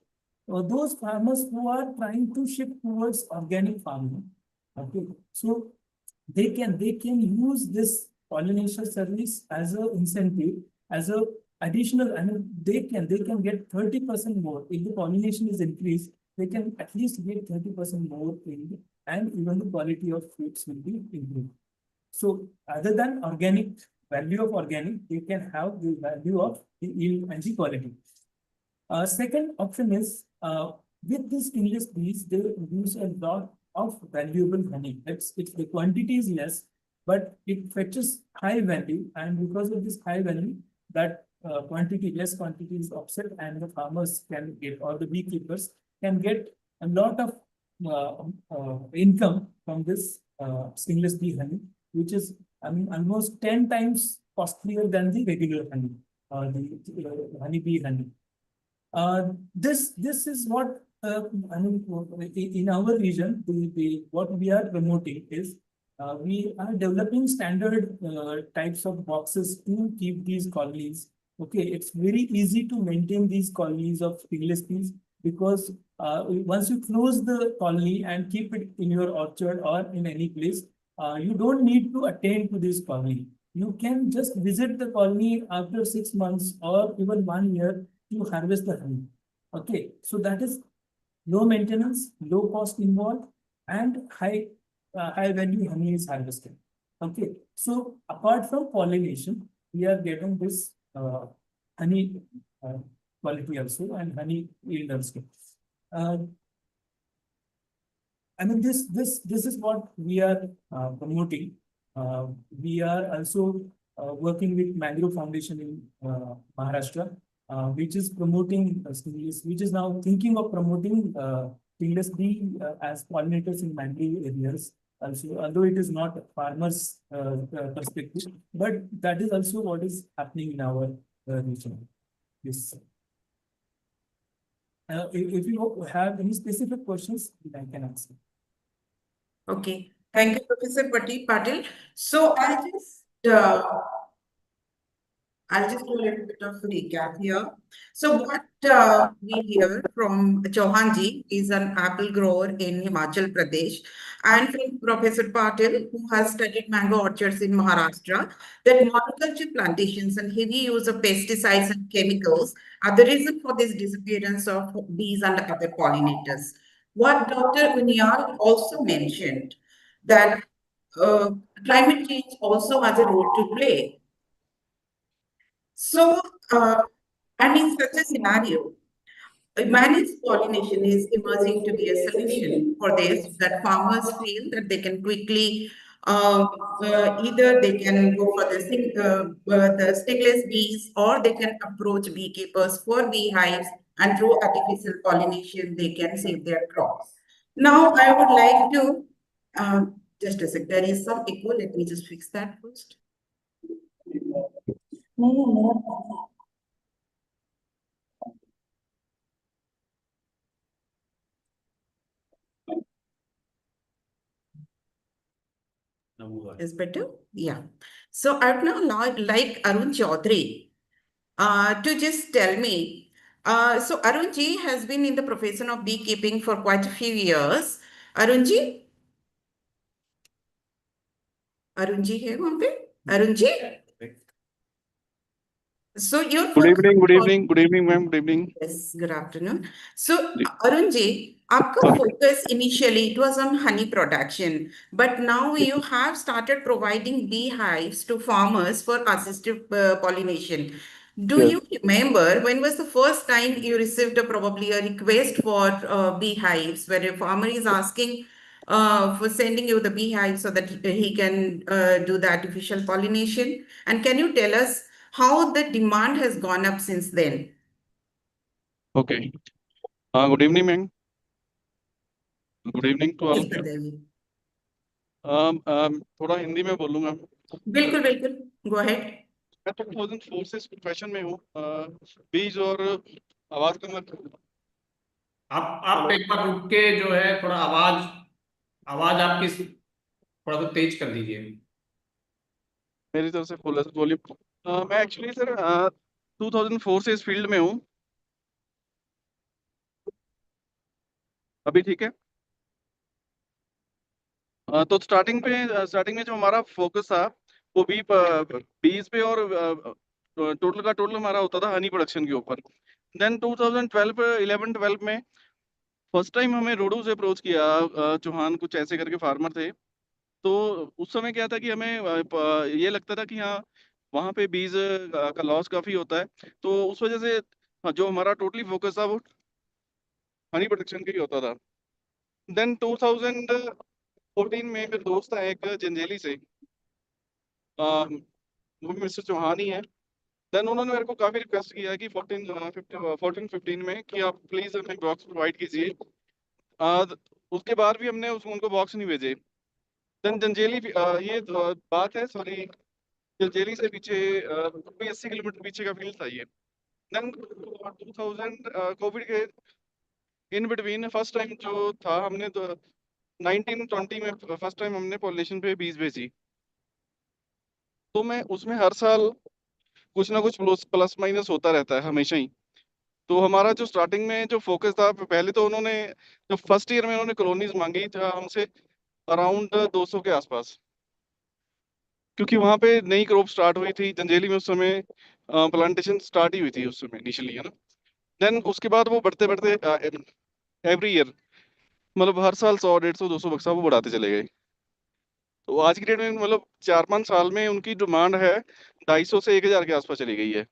those farmers who are trying to shift towards organic farming, okay, so they can use this pollination service as an incentive, as a additional, I mean, they can get 30% more if the pollination is increased. They can at least get 30% more yield, and even the quality of fruits will be improved. So other than organic value of organic, they can have the value of the yield and the quality. Second option is with these stingless bees, they produce a lot of valuable honey. It's the quantity is less, but it fetches high value, and because of this high value, that less quantity is offset, and the farmers can get, or the beekeepers can get a lot of income from this stingless bee honey, which is, I mean, almost 10 times costlier than the regular honey, the honeybee honey. This is what I mean, in our region, what we are promoting is we are developing standard types of boxes to keep these colonies. Okay, it's very easy to maintain these colonies of stingless bees, because once you close the colony and keep it in your orchard or in any place, you don't need to attend to this colony. You can just visit the colony after 6 months or even 1 year to harvest the honey. Okay, so that is low maintenance, low cost involved, and high value honey is harvested. Okay, so apart from pollination, we are getting this honey quality also and honey yield also. I mean, this is what we are promoting. We are also working with Mangrove Foundation in Maharashtra, which is promoting which is now thinking of promoting stingless bee as pollinators in mangrove areas. Also, although it is not farmers' perspective, but that is also what is happening in our region. Yes. If you have any specific questions, I can answer. Okay, thank you, Professor Patil. So I'll just do a little bit of recap here. So what we hear from Chauhanji is an apple grower in Himachal Pradesh, and from Professor Patil, who has studied mango orchards in Maharashtra, that monoculture plantations and heavy use of pesticides and chemicals are the reason for this disappearance of bees and other pollinators. What Dr. Unyal also mentioned, that climate change also has a role to play. So, and in such a scenario, managed pollination is emerging to be a solution for this, that farmers feel that they can quickly, either they can go for the stingless bees, or they can approach beekeepers for beehives, and through artificial pollination, they can save their crops. Now, I would like to, just a sec, there is some echo, let me just fix that first. Is better? Yeah. So I would now like Arun Chaudhary to just tell me. So Arunji has been in the profession of beekeeping for quite a few years. Arunji? Arunji है वहाँ पे? Arunji? So your Good focus evening, good on evening, good evening, ma'am. Good evening. yes, good afternoon. So, Arunji, आपका Sorry. focus initially it was on honey production, but now you have started providing beehives to farmers for assisted pollination. Do Yes. you remember when was the first time you received probably a request for beehives where a farmer is asking for sending you the beehive so that he can do the artificial pollination? And can you tell us how the demand has gone up since then? Okay. Good evening, ma'am. Good evening to all Yes, of you. बताइए। थोड़ा हिंदी में बोलूंगा। बिल्कुल बिल्कुल, go ahead. मैं तो 2004 से इस प्रोफेशन में हूँ। बीज और आवाज का मत। आप एक बार रुक के जो है थोड़ा आवाज आपकी थोड़ा सा तेज कर दीजिए। मेरी तरफ से फुल वॉल्यूम। मैं एक्चुअली सर 2004 से इस फील्ड में हूँ। अभी ठीक है? तो स्टार्टिंग में जो हमारा फोकस था वो बीज पे और टोटल हमारा होता था हनी प्रोडक्शन के ऊपर। देन 2012 में फर्स्ट टाइम हमें रोडू से अप्रोच किया। चौहान कुछ ऐसे करके फार्मर थे। तो उस समय क्या था कि हमें ये लगता था कि हाँ वहाँ पे बीज का लॉस काफी होता है। तो उस वजह से जो हमारा टोटली फोकस था वो हनी प्रोडक्शन का ही होता था। देन 2014 में फिर दोस्त है एक जंजेली से, वो भी मिस्टर चौहान ही है। देन उन्होंने मेरे को काफी रिक्वेस्ट किया कि 14-15 में कि आप प्लीज हमें बॉक्स प्रोवाइड कीजिए। उसके बाद भी हमने उनको बॉक्स नहीं भेजे। देन जंजेली ये बात है, सॉरी, जंजेली से पीछे 80 किलोमीटर पीछे का फील्ड था ये। देन 2000 कोविड के इन बिटवीन फर्स्ट टाइम जो था हमने 1920 में फर्स्ट टाइम हमने पॉलिनेशन पे बीज भेजी। तो मैं उसमें हर साल कुछ ना कुछ प्लस माइनस होता रहता है हमेशा ही। तो हमारा जो स्टार्टिंग में जो फोकस था, पहले तो उन्होंने जो फर्स्ट ईयर में उन्होंने कॉलोनीज मांगी था हमसे अराउंड 200 के आसपास, क्योंकि वहाँ पे नई क्रॉप स्टार्ट हुई थी जंजेली में उस समय। प्लांटेशन स्टार्ट ही हुई थी उस समय इनिशियली, है ना। देन उसके बाद वो बढ़ते बढ़ते एवरी ईयर मतलब हर साल 100, 150, 200 बक्सा वो बढ़ाते चले गए। तो आज की डेट में मतलब 4-5 साल में उनकी डिमांड है 250 से 1000 के आसपास चली गई है।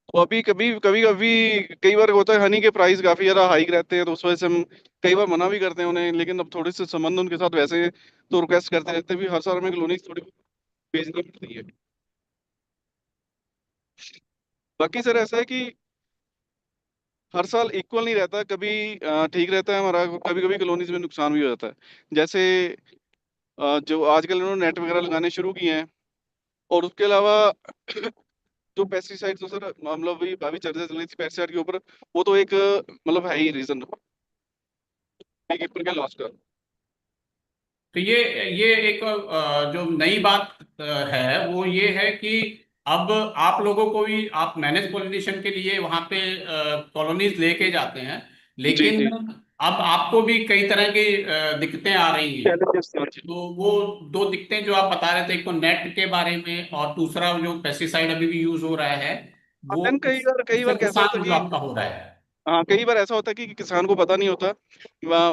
तो अभी कभी कभी कभी कई बार होता है हनी के प्राइस काफी ज्यादा हाइक रहते हैं, तो उस वजह से हम कई बार मना भी करते हैं उन्हें। लेकिन अब थोड़े से संबंध उनके साथ वैसे तो रिक्वेस्ट करते रहते हैं भी हर साल हमें कॉलोनी थोड़ी भेजनी पड़ती है। बाकी सर ऐसा है कि हर साल इक्वल नहीं रहता, कभी ठीक रहता है हमारा, कभी कभी कॉलोनीज में नुकसान भी हो जाता है। जैसे जो आजकल इन्होंने नेट वगैरह लगाने शुरू किए हैं, और उसके अलावा जो पेस्टिसाइड्स तो सर मतलब अभी चर्चा चल रही थी पेस्टिसाइड के ऊपर, वो तो एक मतलब है ही रीजन के लॉस का। तो ये एक जो नई बात है वो ये है कि अब आप लोगों को भी आप मैनेज पॉलिनेशन के लिए वहां पे कॉलोनीज लेके जाते हैं, जी लेकिन जी। अब आपको भी कई तरह की दिक्कतें आ रही हैं। Challenges थे, जी। तो वो दो दिक्कतें जो आप बता रहे थे, एक तो नेट के बारे में और दूसरा जो पेस्टिसाइड अभी भी यूज हो रहा है वो देन कई उससे बार कैसा होता नुकसान है जो कि आपका हो रहा है। हाँ, कई बार ऐसा होता है कि किसान को पता नहीं होता।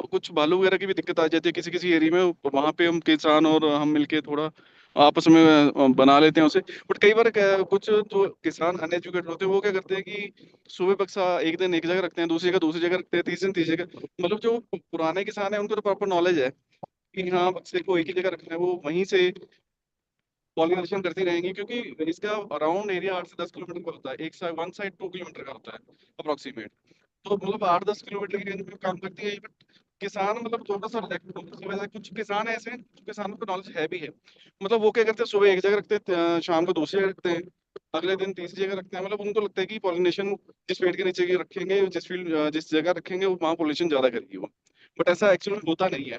कुछ भालू वगैरह की भी दिक्कत आ जाती है किसी किसी एरिया में, वहां पे हम किसान और हम मिलके थोड़ा आपस में बना लेते हैं उसे। बट कई बार कुछ जो किसान अनएजुकेटेड होते हैं वो क्या करते हैं कि सुबह बक्सा एक दिन एक जगह रखते हैं, दूसरी जगह रखते हैं, तीसरे दिन तीसरी जगह। मतलब जो पुराने किसान है उनको तो प्रॉपर नॉलेज है कि हाँ बक्से को एक ही जगह रखना है, वो वहीं से पॉलिनेशन करती रहेंगी, क्योंकि इसका अराउंड एरिया 8 से 10 किलोमीटर का होता है। एक साइड वन साइड 2 किलोमीटर का होता है अप्रोक्सीमेट। तो मतलब 8-10 किलोमीटर की रेंज में काम करती है। बट किसान मतलब थोड़ा सा वैसे कुछ किसान ऐसे हैं, कुछ किसानों को नॉलेज है भी है। मतलब वो क्या करते हैं, सुबह एक जगह रखते हैं, शाम को दूसरी जगह रखते हैं, अगले दिन तीसरी जगह रखते हैं। मतलब उनको लगता है कि पॉलिनेशन जिस पेड़ के नीचे की रखेंगे, जिस जगह रखेंगे वो वहाँ पॉलिनेशन ज्यादा करेगी वो। बट ऐसा एक्चुअली होता नहीं है।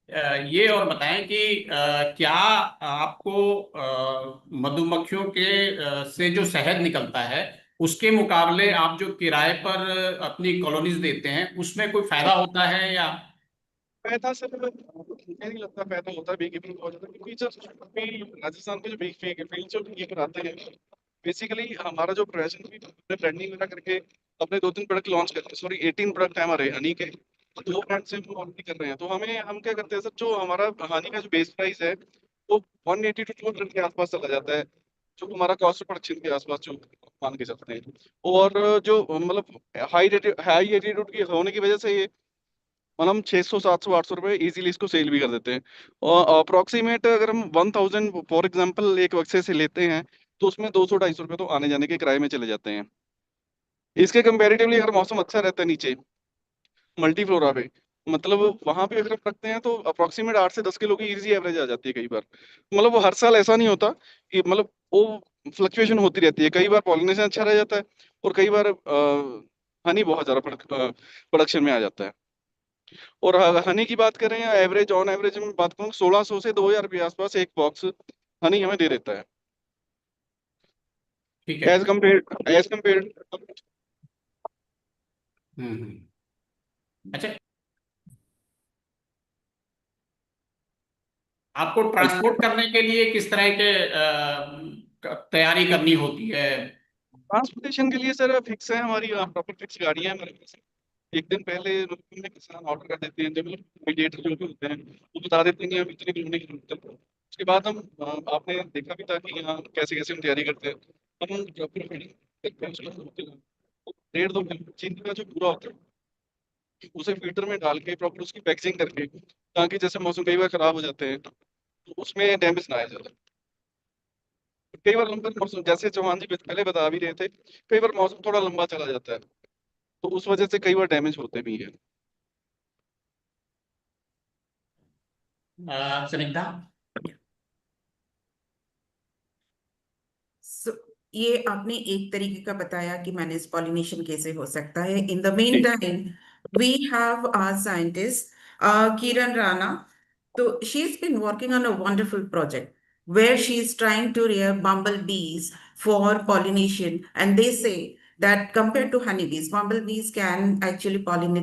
ये और बताएं कि क्या आपको मधुमक्खियों के से जो शहद निकलता है उसके मुकाबले आप जो किराए पर अपनी कॉलोनीज देते हैं उसमें कोई फायदा होता है या? फायदा सर मुझे नहीं लगता फायदा होता है बीकीपिंग को ज्यादा, क्योंकि अभी राजस्थान के जो फील्ड जो बीकीपर आते हैं, बेसिकली हमारा जो प्रोफेशन भी ब्रांडिंग वगैरह करके अपने 2-3 प्रोडक्ट लॉन्च करते हैं, सॉरी 18 प्रोडक्ट है हमारे हनी के, तो 2 ब्रांड से हम ऑलरेडी कर रहे हैं। तो हम क्या करते हैं सर, जो हमारा हनी का जो बेस प्राइस है वो 180 टू 200 के आसपास चला जाता है, जो हमारा कॉस्ट प्रोडक्शन के आसपास जो मान के चलते हैं। और जो मतलब हाई एटीट्यूड की होने की वजह से ये मतलब हम 600 700 800 रुपए इजीली इसको सेल भी कर देते हैं। और अप्रोक्सीमेट अगर हम 1000 फॉर एग्जांपल एक बक्से से लेते हैं तो उसमें 200-250 रुपए तो आने जाने के किराए में चले जाते हैं। इसके कंपैरेटिवली अगर मौसम अच्छा रहता है नीचे मल्टी फ्लोरा पे, मतलब वहां पे अगर हम रखते हैं तो अप्रोक्सीमेट 8 से 10 किलो की इजी एवरेज आ जाती है कई बार। मतलब वो हर साल ऐसा नहीं होता कि मतलब वो फ्लक्चुएशन होती रहती है, कई बार पॉलिनेशन अच्छा रह जाता है और कई बार हनी बहुत ज्यादा प्रोडक्शन में आ जाता है। और हनी की बात करें या एवरेज ऑन एवरेज में बात करूँ, 1600 से 2000 के आसपास एक बॉक्स हनी हमें दे देता है ठीक है। As compare. अच्छा, आपको ट्रांसपोर्ट करने के लिए किस तरह के तैयारी करनी होती है? ट्रांसपोर्टेशन के लिए सर फिक्स है हमारी, प्रॉपर फिक्स गाड़ियां हैं हमारे पास। एक दिन पहले में किसान ऑर्डर कर देते हैं, जो मतलब मीडिएटर जो भी होते हैं वो बता देते हैं कि हम इतनी किलोमीटर की जरूरत है। उसके बाद हम आपने देखा भी था कि यहाँ कैसे कैसे हम तैयारी करते हैं। हम प्रॉपर फीडिंग करते हैं उसको, 1.5-2 चीनी का जो पूरा होता है उसे फिल्टर में डाल के प्रॉपर उसकी पैकेजिंग करके, ताकि जैसे मौसम कई बार खराब हो जाते हैं तो उसमें डैमेज ना आए ज्यादा। कई बार लंबा मौसम, जैसे चौहान जी पहले बता भी रहे थे, कई बार मौसम थोड़ा लंबा चला जाता है तो उस वजह से कई बार डैमेज होते भी हैं। सुनीता? So, ये आपने एक तरीके का बताया कि मैनेज पॉलिनेशन कैसे हो सकता है। In the meantime we have our scientist Kiran Rana, so she's been working on a wonderful project where she's trying to rear bumblebees for pollination, and they say that compared to honeybees, bumblebees can actually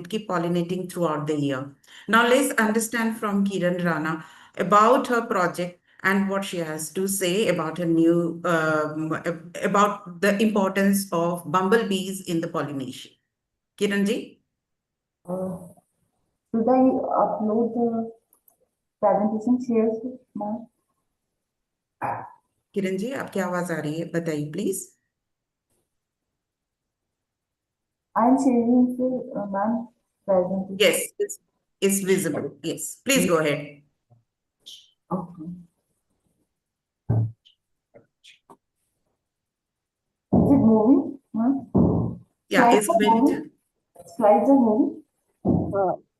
keep pollinating throughout the year. Now let's understand from Kiran Rana about her project and what she has to say about her new about the importance of bumblebees in the pollination. Kiran ji, Should I upload the presentation shares, ma'am? Kiran ji, आपकी आवाज आ रही है, बताइए please. I am sharing the ma'am presentation. Yes, it's visible. Yes, please go ahead. Okay. Is it moving, ma'am? Yeah, Slides it's are going moving. to. Slides are moving.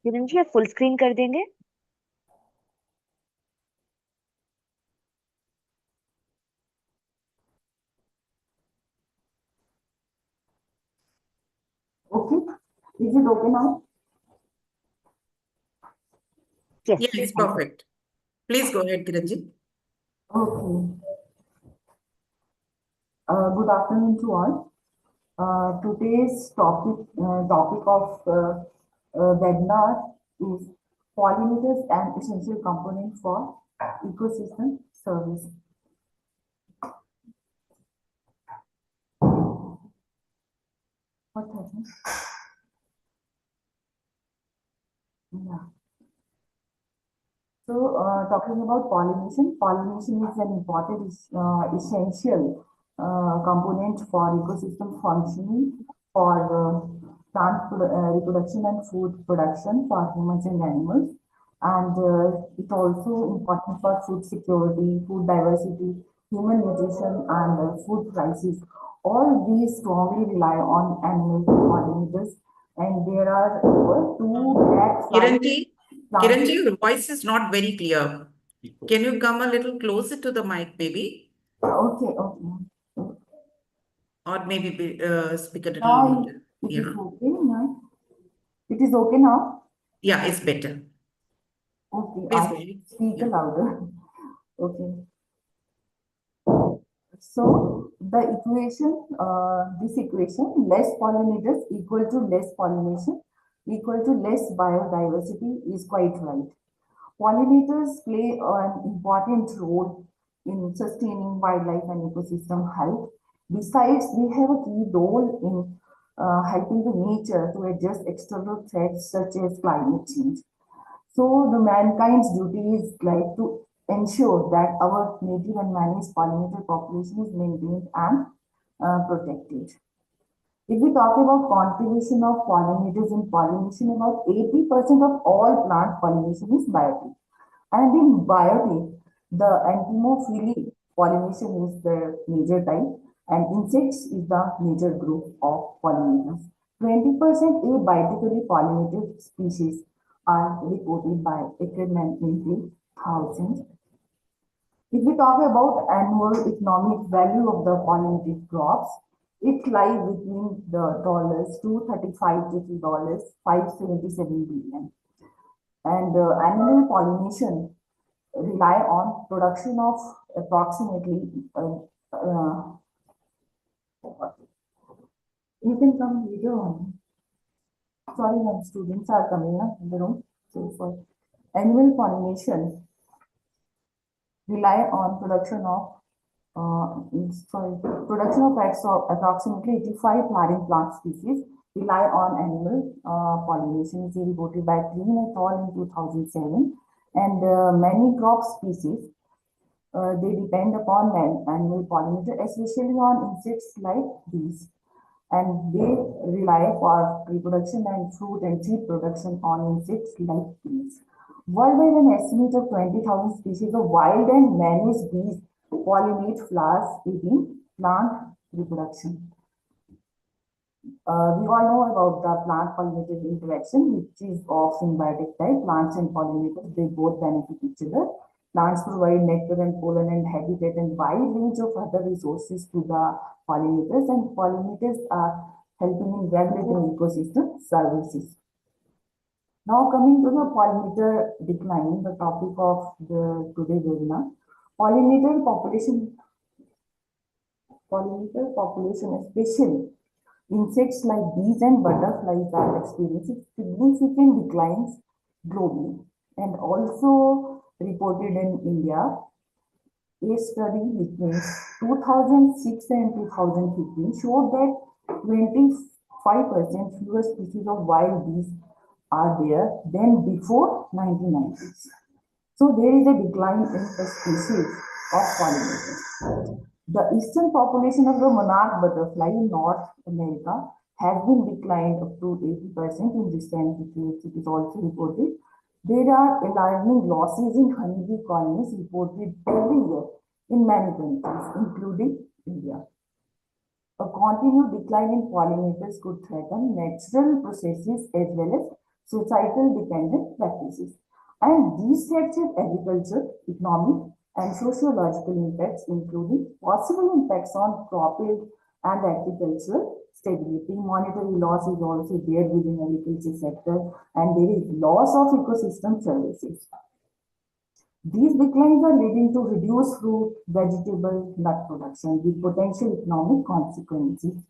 Kiran ji आप full screen कर देंगे? Okay. Is it okay now? Yeah, it's perfect. Please go ahead, Kiran ji. Okay. Good afternoon to all. Today's topic of webinar is pollinators and essential component for ecosystem service. What happened? Yeah. So, talking about pollination, pollination is an important, essential component for ecosystem functioning, for plant reproduction and food production for humans and animals. And it's also important for food security, food diversity, human nutrition, and food prices. All these strongly rely on animal pollinators, and there are over 2 lakh Kiran ji, your voice is not very clear. Can you come a little closer to the mic, maybe? Okay. Or maybe speak a little Now louder. it is Yeah. okay now. It is okay now. Yeah, it's better. Okay, Please I go. will speak Yeah. louder. Okay. So the equation, this equation, less pollinators equal to less pollination equal to less biodiversity is quite right. Pollinators play an important role in sustaining wildlife and ecosystem health. Besides, they have a key role in helping the nature to adjust external threats such as climate change. So the mankind's duty is like to ensure that our native and managed pollinator population is maintained and protected. If we talk about contribution of pollinators in pollination, about 80% of all plant pollination is biotic. And in biotic, the entomophily pollination is the major type, and insects is the major group of pollinators. 20% abiotically pollinated species are reported by incrementally thousands. If we talk about annual economic value of the pollinated crops, it lies between the $235 to $577 billion. And annual pollination rely on production of approximately you can come later on. Sorry, when students are coming in the room. So for annual pollination rely on production of approximately 85 flowering plant species rely on animal pollination is reported by Green et al. In 2007, and many crop species they depend upon animal pollinator, especially on insects like bees, and they rely for reproduction and fruit and seed production on insects like bees. Worldwide, an estimate of 20,000 species of wild and managed bees pollinate flowers, aiding plant reproduction. We all know about the plant-pollinator interaction, which is of symbiotic type. Plants and pollinators, they both benefit each other. Plants provide nectar and pollen and habitat and wide range of other resources to the pollinators, and pollinators are helping in regulating ecosystem services. Now coming to the pollinator decline, the topic of the today's webinar. Pollinator population, especially insects like bees and butterflies, are experiencing significant declines globally, and also reported in India. A study between 2006 and 2015 showed that 25% fewer species of wild bees are there than before 1990s. So there is a decline in the species of pollinators. The eastern population of the monarch butterfly in North America has been declined up to 80% in recent decades. It is also reported. There are alarming losses in honeybee colonies reported every year in many countries, including India. A continued decline in pollinators could threaten natural processes as well as societal dependent practices. And these threats have agriculture, economic, and sociological impacts, including possible impacts on crop yield and agricultural stability. Monetary loss is also there within the agriculture sector, and there is loss of ecosystem services. These declines are leading to reduced fruit, vegetable, nut production with potential economic consequences.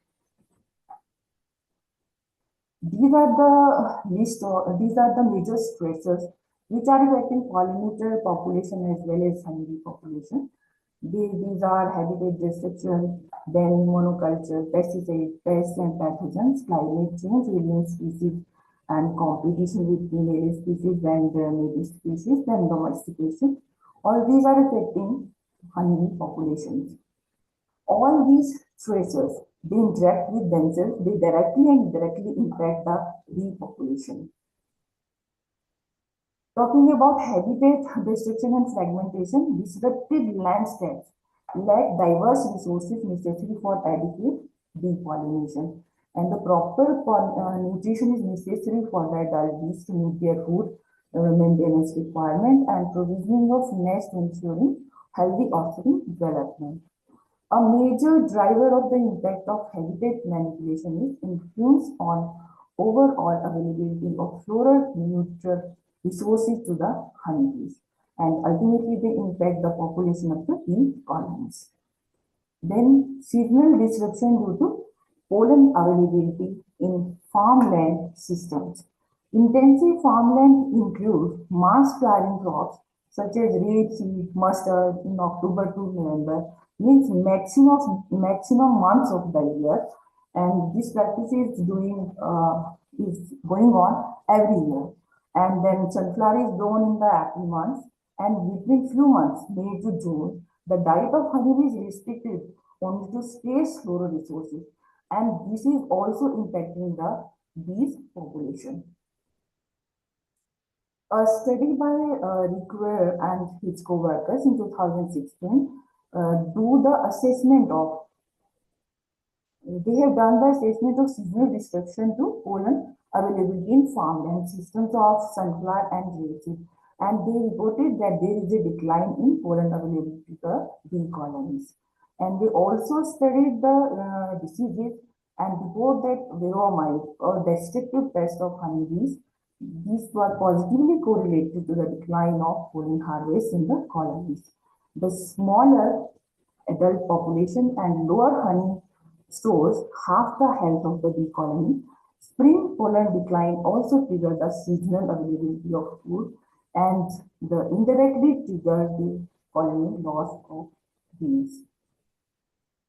These are the major stressors which are affecting pollinator population as well as honeybee population. These are habitat destruction, then monoculture, pesticides, pests and pathogens, climate change, alien species and competition between alien species and native species, then domestication. All these are affecting honeybee populations. All these stressors, they interact with themselves, they directly and indirectly impact the bee population. Talking about habitat destruction and fragmentation, disrupted landscapes lack diverse resources necessary for adequate bee pollination, and the proper nutrition is necessary for the adult bees to meet their food maintenance requirement and provisioning of nest ensuring healthy offspring development. A major driver of the impact of habitat manipulation is influence on overall availability of floral resources to the honeybees, and ultimately they impact the population of the bee colonies. Then seasonal disruption due to pollen availability in farmland systems. Intensive farmland includes mass flowering crops such as rapeseed, mustard in October to November, means maximum months of the year, and this practice is going on every year. And then sunflower is grown in the April months, and between few months, May to June, the diet of honeybees is restricted only to scarce floral resources, and this is also impacting the bees population. A study by recourse and his co-workers in 2016 do the assessment of, they have done the assessment of seasonal disruption to pollen availability in farmland systems of sunflower and rapeseed, and they reported that there is a decline in pollen availability to the bee colonies. And they also studied the diseases and report that veromide or destructive pest of honeybees, these were positively correlated to the decline of pollen harvest in the colonies. The smaller adult population and lower honey stores half the health of the bee colony. Spring pollen decline also triggered the seasonal availability of food, and the indirectly triggered the colony loss of bees.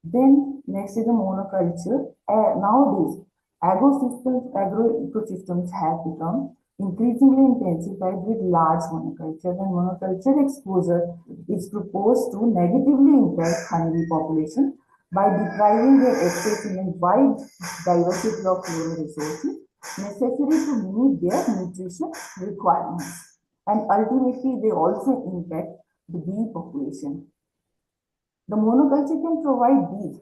Then next is the monoculture. Nowadays, agroecosystems have become increasingly intensified with large monoculture, and monoculture exposure is proposed to negatively impact honeybee population by depriving their access in a wide diversity of floral resources necessary to meet their nutrition requirements. And ultimately, they also impact the bee population. The monoculture can provide bees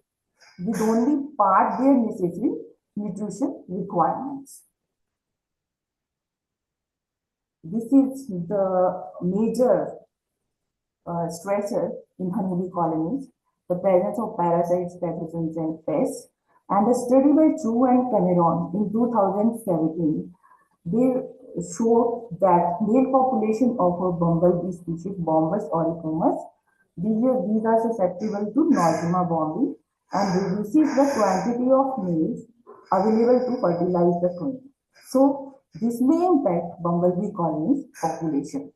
with only part their necessary nutrition requirements. This is the major stressor in honeybee colonies, the presence of parasites, pathogens, and pests. And a study by Chu and Cameron in 2017, they showed that male population of a bumblebee species, Bombus auricumus, these are susceptible to Noisema bombi and reduces the quantity of males available to fertilize the queen. So this may impact bumblebee colonies population.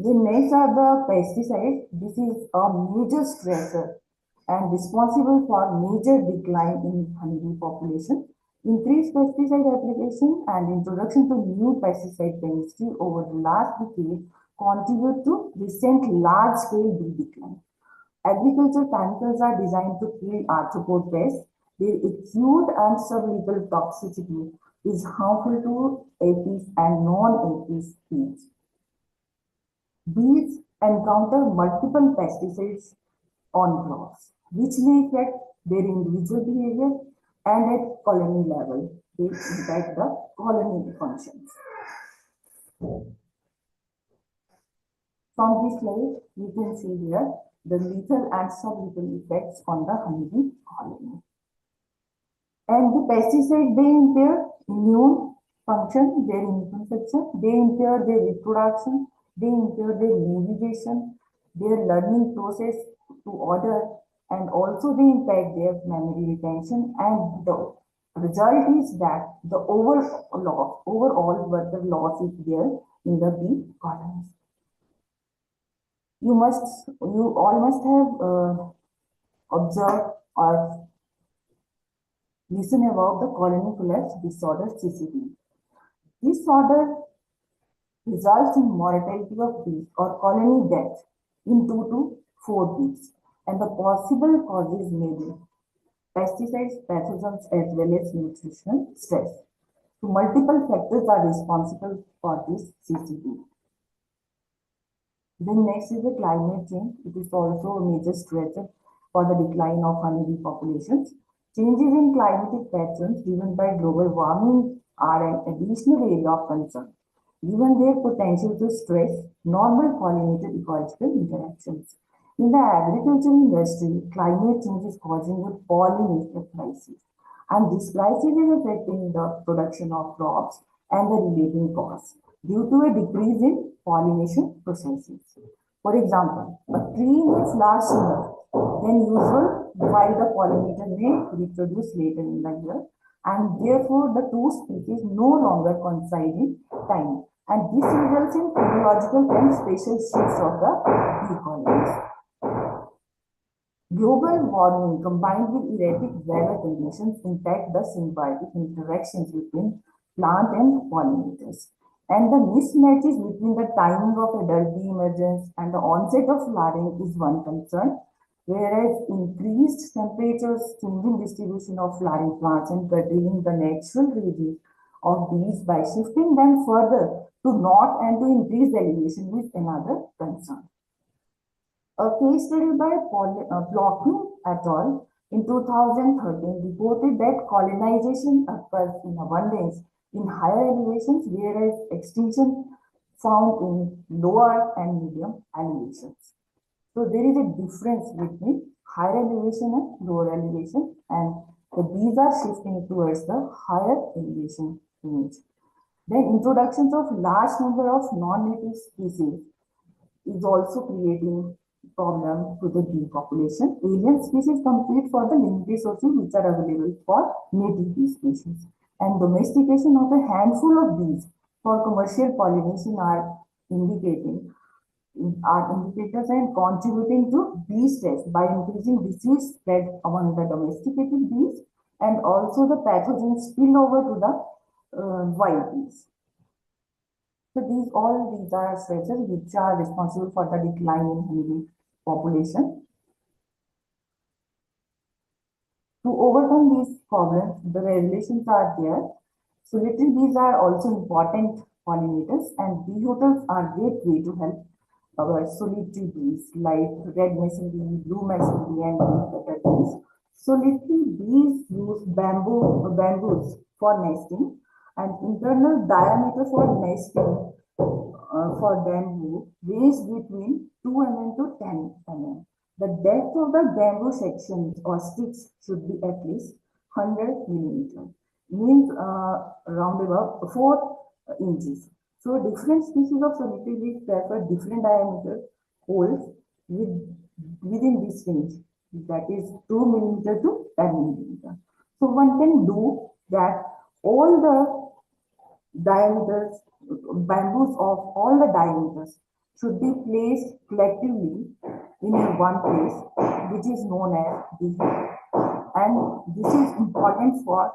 The next are the pesticides. This is a major stressor and responsible for major decline in honeybee population. Increased pesticide application and introduction to new pesticide chemistry over the last decade contribute to recent large-scale bee decline. Agricultural chemicals are designed to kill arthropod pests. Their acute and sublethal toxicity is harmful to aphids and non-aphids bees. Bees encounter multiple pesticides on crops, which may affect their individual behavior, and at colony level, they impact the colony functions. From this slide, you can see here the lethal and sublethal effects on the honeybee colony. And the pesticides, they impair immune function, their immune function, they impair their reproduction, they impair their navigation, their learning process to order, and also they impact their memory retention, and the result is that the overall worker loss is there in the bee colonies. You all must have observed or listen about the colony collapse disorder (CCD). This disorder results in mortality of bees or colony death in 2 to 4 weeks, and the possible causes may be pesticides, pathogens, as well as nutritional stress. So multiple factors are responsible for this CCD. Then next is the climate change. It is also a major stressor for the decline of honeybee populations. Changes in climatic patterns driven by global warming are an additional area of concern, given their potential to stress normal pollinator ecological interactions. In the agricultural industry, climate change is causing a pollinator crisis, and this crisis is affecting the production of crops and the relating costs due to a decrease in pollination processes. For example, a tree may flower sooner than usual while the pollinator may reproduce later in the year, and therefore the two species no longer coincide in time. And this results in physiological and spatial shifts of the bee colonies. Global warming combined with erratic weather conditions impact the symbiotic interactions between plant and pollinators. And the mismatches between the timing of adult bee emergence and the onset of flowering is one concern, whereas increased temperatures, changing distribution of flowering plants and curtailing the natural ranges of bees by shifting them further to north and to increase elevation is another concern. A case study by Blockman et al. In 2013 reported that colonization occurs in abundance in higher elevations, whereas extinction found in lower and medium elevations. So there is a difference between higher elevation and lower elevation, and the bees are shifting towards the higher elevation range. Then introductions of large number of non-native species is also creating problem to the bee population. Alien species compete for the limited resources which are available for native bee species. And domestication of a handful of bees for commercial pollination are indicators and contributing to bee stress by increasing disease spread among the domesticated bees and also the pathogen spill over to the wild bees. So these are stressors which are responsible for the decline in honeybee population. To overcome these problems, the regulations are there. Solitary bees are also important pollinators, and bee hotels are a great way to help our solitary bees like red mason bee, blue mason bee, and bee bees. Solitary bees use bamboos for nesting, and internal diameter for nesting for bamboo range between 2 mm to 10 mm. The depth of the bamboo sections or sticks should be at least 100 mm, means around about 4 inches. So different species of solitary bees prefer different diameter holes within this range, that is 2 mm to 10 mm. So one can do that all the diameters, bamboos of all the diameters should be placed collectively in one place, which is known as bee hive. And this is important for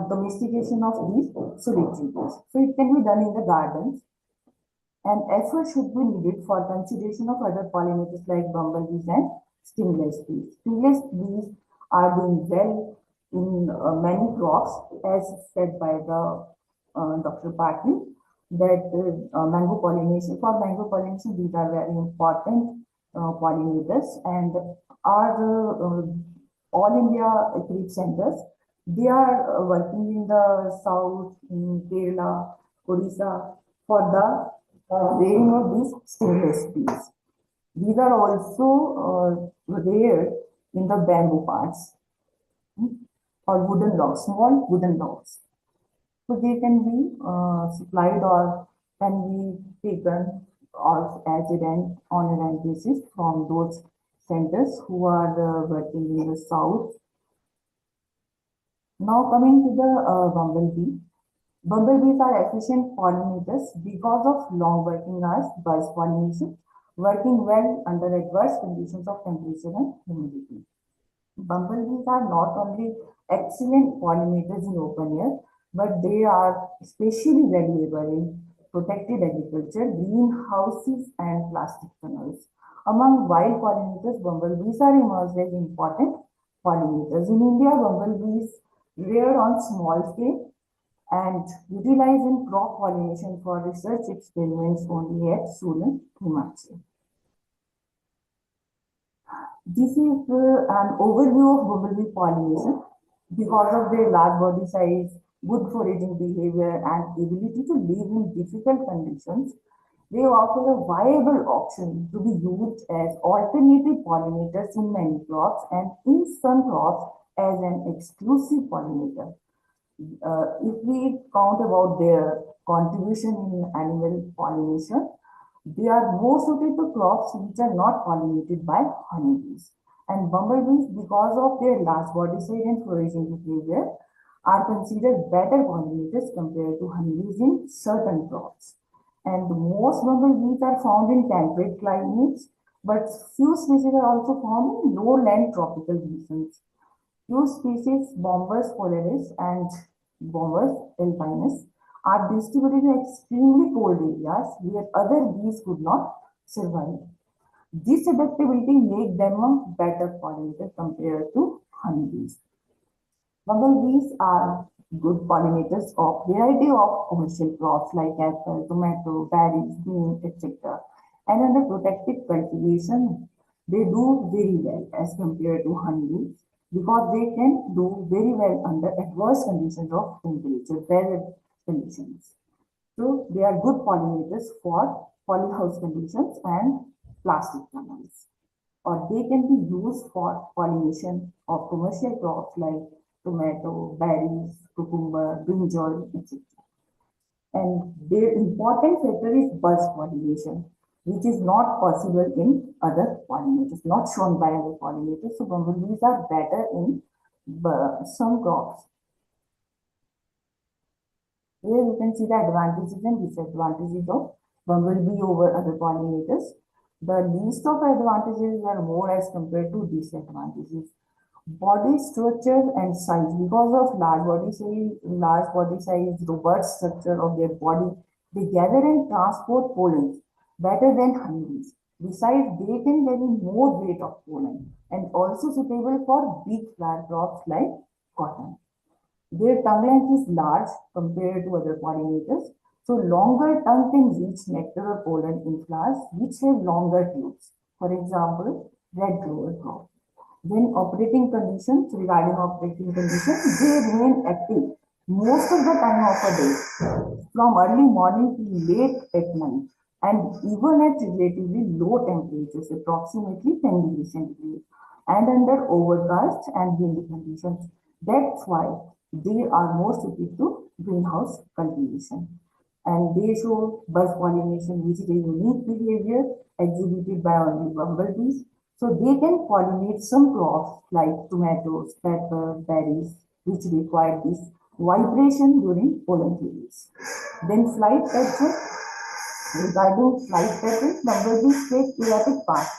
domestication of these solitary bees. So it can be done in the gardens, and effort should be needed for consideration of other pollinators like bumblebees and stingless bees. Stingless bees are doing well in many crops, as said by the Dr. Patil, that mango pollination, these are very important pollinators, and our all India apiary centers, they are working in the south, in Kerala, Odisha, for the rearing of these stingless bees. These are also reared in the bamboo parts or wooden logs, small wooden logs. So they can be supplied or can be taken or as a rent on a rent basis from those centers who are working in the south. Now coming to the bumblebee. Bumblebees are efficient pollinators because of long working hours, buzz pollination, working well under adverse conditions of temperature and humidity. Bumblebees are not only excellent pollinators in open air, but they are especially valuable in protected agriculture, greenhouses, and plastic tunnels. Among wild pollinators, bumblebees are emerged as important pollinators. In India, bumblebees reared on small scale and utilized in crop pollination for research experiments only at Solan, Himachal. This is an overview of bumblebee pollination. Because of their large body size, good foraging behavior, and ability to live in difficult conditions, they offer a viable option to be used as alternative pollinators in many crops and in some crops as an exclusive pollinator. If we count about their contribution in animal pollination, they are more suited to crops which are not pollinated by honeybees. And bumblebees, because of their large body size and foraging behavior, are considered better pollinators compared to honeybees in certain crops. And most bumblebees are found in temperate climates, but few species are also found in lowland tropical regions. Few species, Bombus polaris and Bombus alpinus, are distributed in extremely cold areas where other bees could not survive. This adaptability makes them a better pollinator compared to honeybees. Bumblebees are good pollinators of variety of commercial crops like apple, tomato, berries, bean, etc. And under protected cultivation, they do very well as compared to honeybees because they can do very well under adverse conditions of temperature, weather conditions. So they are good pollinators for polyhouse conditions and plastic tunnels. Or they can be used for pollination of commercial crops like tomato, berries, cucumber, brinjal, etc. And their important factor is buzz pollination, which is not possible in other pollinators, not shown by other pollinators. So bumblebees are better in some crops. Here you can see the advantages and disadvantages of bumblebee over other pollinators. The least of advantages are more as compared to disadvantages. Body structure and size. Because of large body size, robust structure of their body, they gather and transport pollen better than honeybees. Besides, they can carry more weight of pollen and also suitable for big flower crops like cotton. Their tongue length is large compared to other pollinators, so longer tongue can reach nectar or pollen in flowers which have longer tubes. For example, red clover crop. When operating conditions, regarding operating conditions, they remain active most of the time of a day, from early morning to late at night, and even at relatively low temperatures, approximately 10 degrees centigrade, and under overcast and windy conditions. That's why they are more suited to greenhouse cultivation. And they show buzz pollination, which is a unique behavior exhibited by only bumblebees. So they can pollinate some crops like tomatoes, pepper, berries, which require this vibration during pollen periods. Then flight pattern. Regarding flight pattern, bumblebees take erratic paths,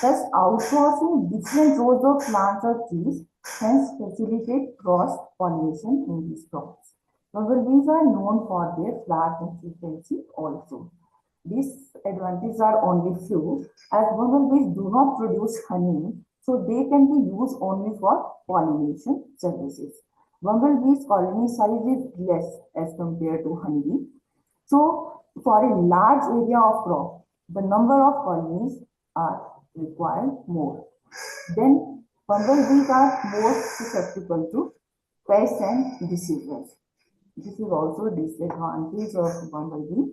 thus outcrossing different rows of plants or trees, hence facilitate cross-pollination in these crops. Bumblebees are known for their flower consistency also. These advantages are only few, as bumblebees do not produce honey, so they can be used only for pollination services. Bumblebees' colony size is less as compared to honeybee. So, for a large area of crop, the number of colonies are required more. Then, bumblebees are more susceptible to pests and diseases. This is also a disadvantage of bumblebee.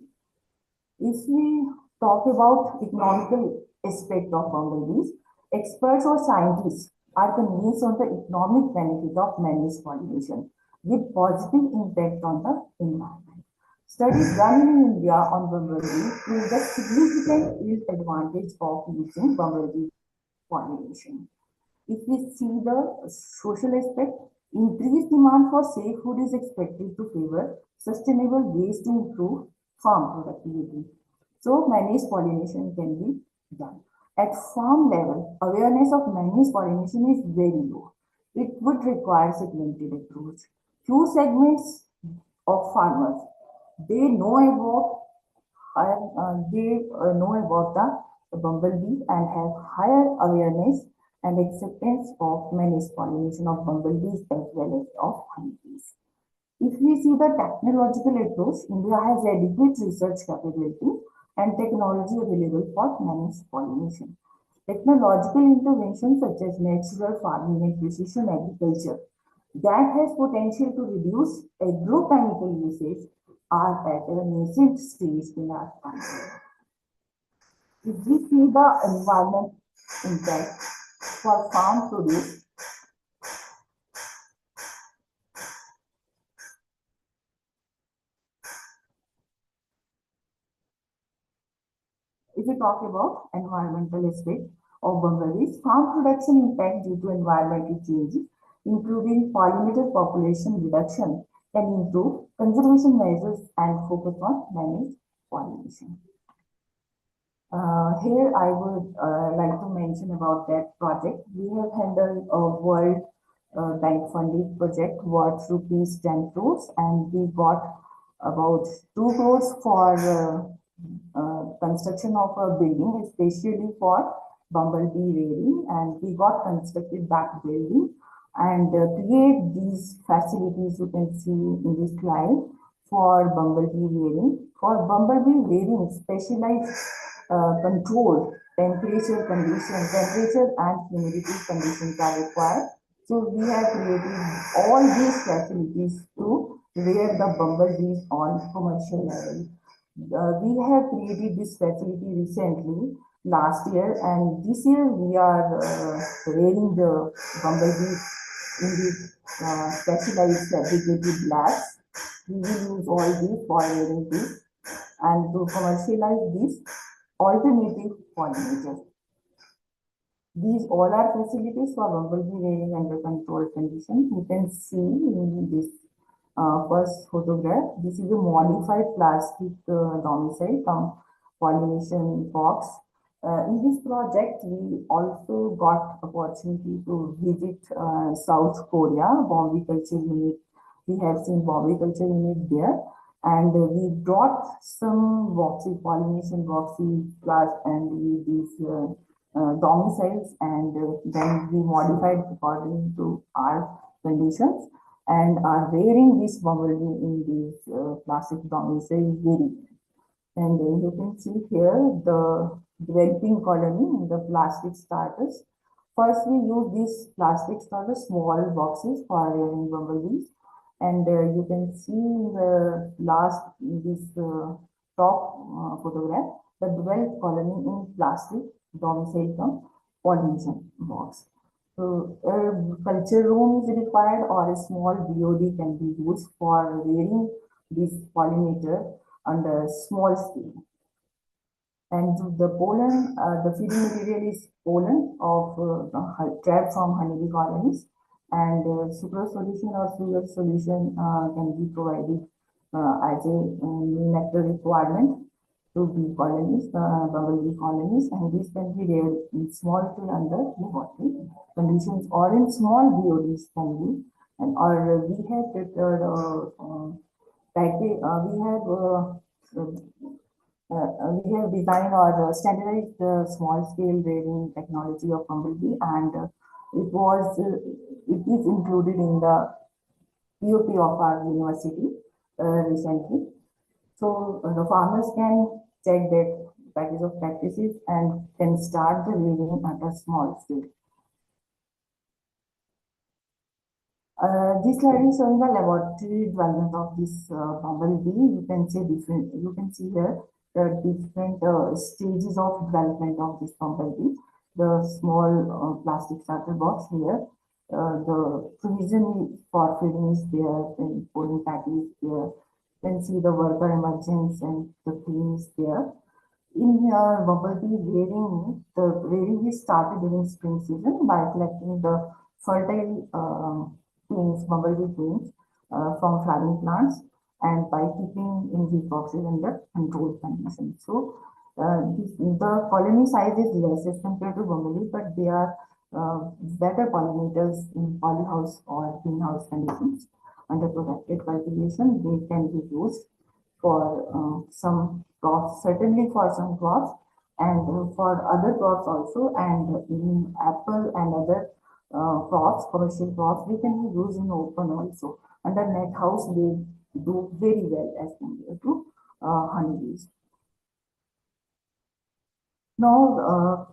If we talk about economical aspect of bumblebees, experts or scientists are convinced on the economic benefit of managed pollination with positive impact on the environment. Studies done in India on bumblebee prove the significant yield advantage of using bumblebee pollination. If we see the social aspect, increased demand for safe food is expected to favor sustainable ways to improve farm productivity. So managed pollination can be done. At farm level, awareness of managed pollination is very low. It would require segmented approach. Few segments of farmers, they know about the bumblebee and have higher awareness and acceptance of managed pollination of bumblebees as well as of honeybees. If we see the technological approach, India has adequate research capability and technology available for managed pollination. Technological interventions such as natural farming and precision agriculture that has potential to reduce agrochemical usage are at a nascent stage in our country. If we see the environment impact for farm produce, if we talk about environmental aspect of bumblebees, farm production impact due to environmental changes, including pollinator population reduction, can improve conservation measures and focus on managed pollination. Here I would like to mention about that project. We have handled a World Bank funded project worth rupees 10 crores, and we got about 2 crores for construction of a building, especially for bumblebee rearing, and we got constructed that building and create these facilities you can see in this slide for bumblebee rearing. For bumblebee rearing, specialized controlled temperature and humidity conditions are required. So we have created all these facilities to rear the bumblebees on commercial level. We have created this facility recently last year, and this year we are rearing the bumblebees in these specialized fabricated labs. We will use all these for rearing this and to commercialize these alternative pollinators. These all are facilities for bumblebee rearing under controlled conditions. You can see in this first photograph, this is a modified plastic domicile from pollination box. In this project, we also got opportunity to visit South Korea, Culture Unit. We have seen Culture Unit there, and we brought some boxes, pollination boxes, plus and these domiciles, and then we modified according to our conditions and are rearing this bumblebee in these plastic domiciles very well. And you can see here the developing colony in the plastic starters. First, we use these plastic starters, small boxes for rearing bumblebees. And you can see in the last, this top photograph, the developed colony in plastic domicile from pollination box. So a culture room is required, or a small BOD can be used for rearing this pollinator under small scale. And the pollen, the feeding material is pollen of trapped from honeybee colonies, and sucrose solution or sugar solution can be provided as a nectar requirement to bee colonies, bumblebee colonies, and this can be reared in small scale under laboratory conditions or in small BODs can be. And or we have prepared we have designed or standardized the small scale rearing technology of bumblebee, and it is included in the POP of our university recently. So the farmers can check that package of practices and can start the rearing at a small scale. This slide is showing the laboratory development of this bumblebee. You can see different. You can see here the different stages of development of this bumblebee. The small plastic starter box here. The provision for feeding is there, and pollen patty is there. You can see the worker emergence and the queen is there. In here, bumblebee rearing, the rearing is started during spring season by collecting the fertile queens, bumblebee queens from flowering plants, and by keeping in these boxes under controlled conditions. So the colony size is less as compared to bumblebee, but they are better pollinators in polyhouse or greenhouse conditions. Under protected cultivation, they can be used for some crops, certainly for some crops, and for other crops also, and in apple and other crops, commercial crops, they can be used in open also. Under net house, they do very well as compared to honeybees. Now,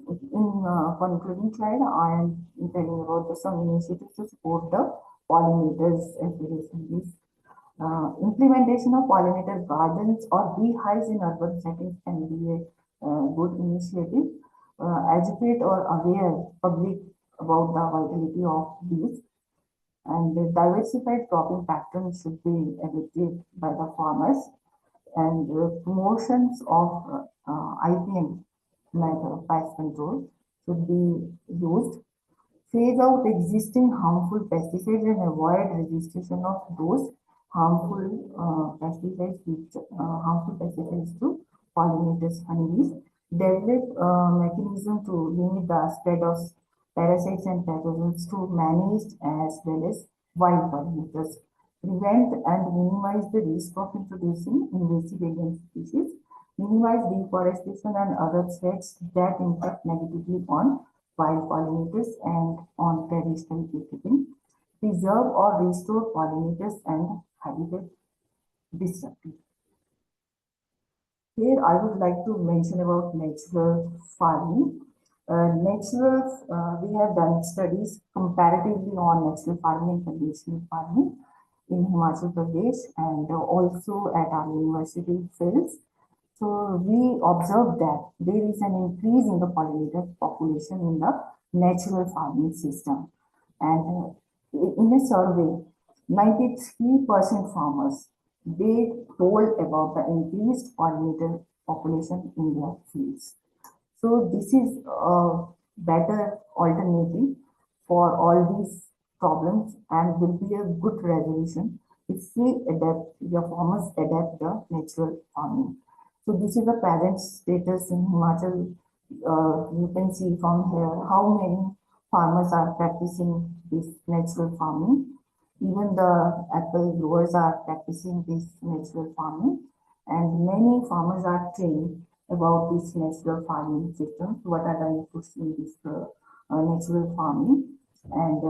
in concluding slide, I am telling about some initiatives to support the pollinators as well as honeybees. Implementation of pollinator gardens or beehives in urban settings can be a good initiative. Educate or aware public about the vitality of bees, and the diversified cropping patterns should be adopted by the farmers. and promotions of IPM method, pest control, should be used. Phase out existing harmful pesticides and avoid registration of those harmful pesticides to pollinators, honeybees. Develop a mechanism to limit the spread of parasites and pathogens to managed as well as wild pollinators. Prevent and minimize the risk of introducing invasive alien species. Minimize deforestation and other threats that impact negatively on wild pollinators and on traditional beekeeping. Preserve or restore pollinators and habitat disruption. Here I would like to mention about natural farming. We have done studies comparatively on natural farming and conventional farming in Himachal Pradesh and also at our university fields. So we observed that there is an increase in the pollinator population in the natural farming system. And in a survey, 93% farmers, they told about the increased pollinator population in their fields. So this is a better alternative for all these problems and will be a good resolution if your farmers adapt the natural farming. So this is the parent status in Himachal. You can see from here how many farmers are practicing this natural farming. Even the apple growers are practicing this natural farming, and many farmers are trained about this natural farming system. What are the inputs in this natural farming? And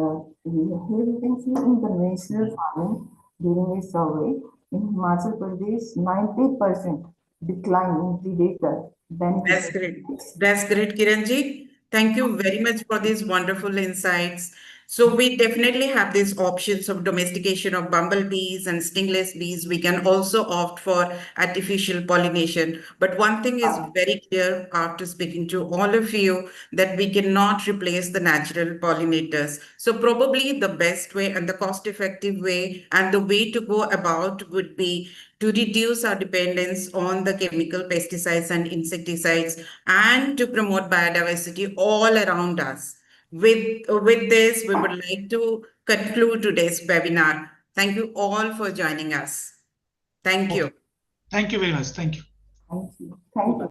here you can see in conventional farming during a survey in Himachal Pradesh, 90% decline in predator That's beneficial. great. That's great, Kiranji. Thank you very much for these wonderful insights. So we definitely have these options of domestication of bumblebees and stingless bees. We can also opt for artificial pollination. But one thing is very clear after speaking to all of you, that we cannot replace the natural pollinators. So probably the best way and the cost-effective way and the way to go about would be to reduce our dependence on the chemical pesticides and insecticides and to promote biodiversity all around us. With this, we would like to conclude today's webinar. Thank you all for joining us. Thank you. Thank you very much. Thank you. Thank you. Thank you.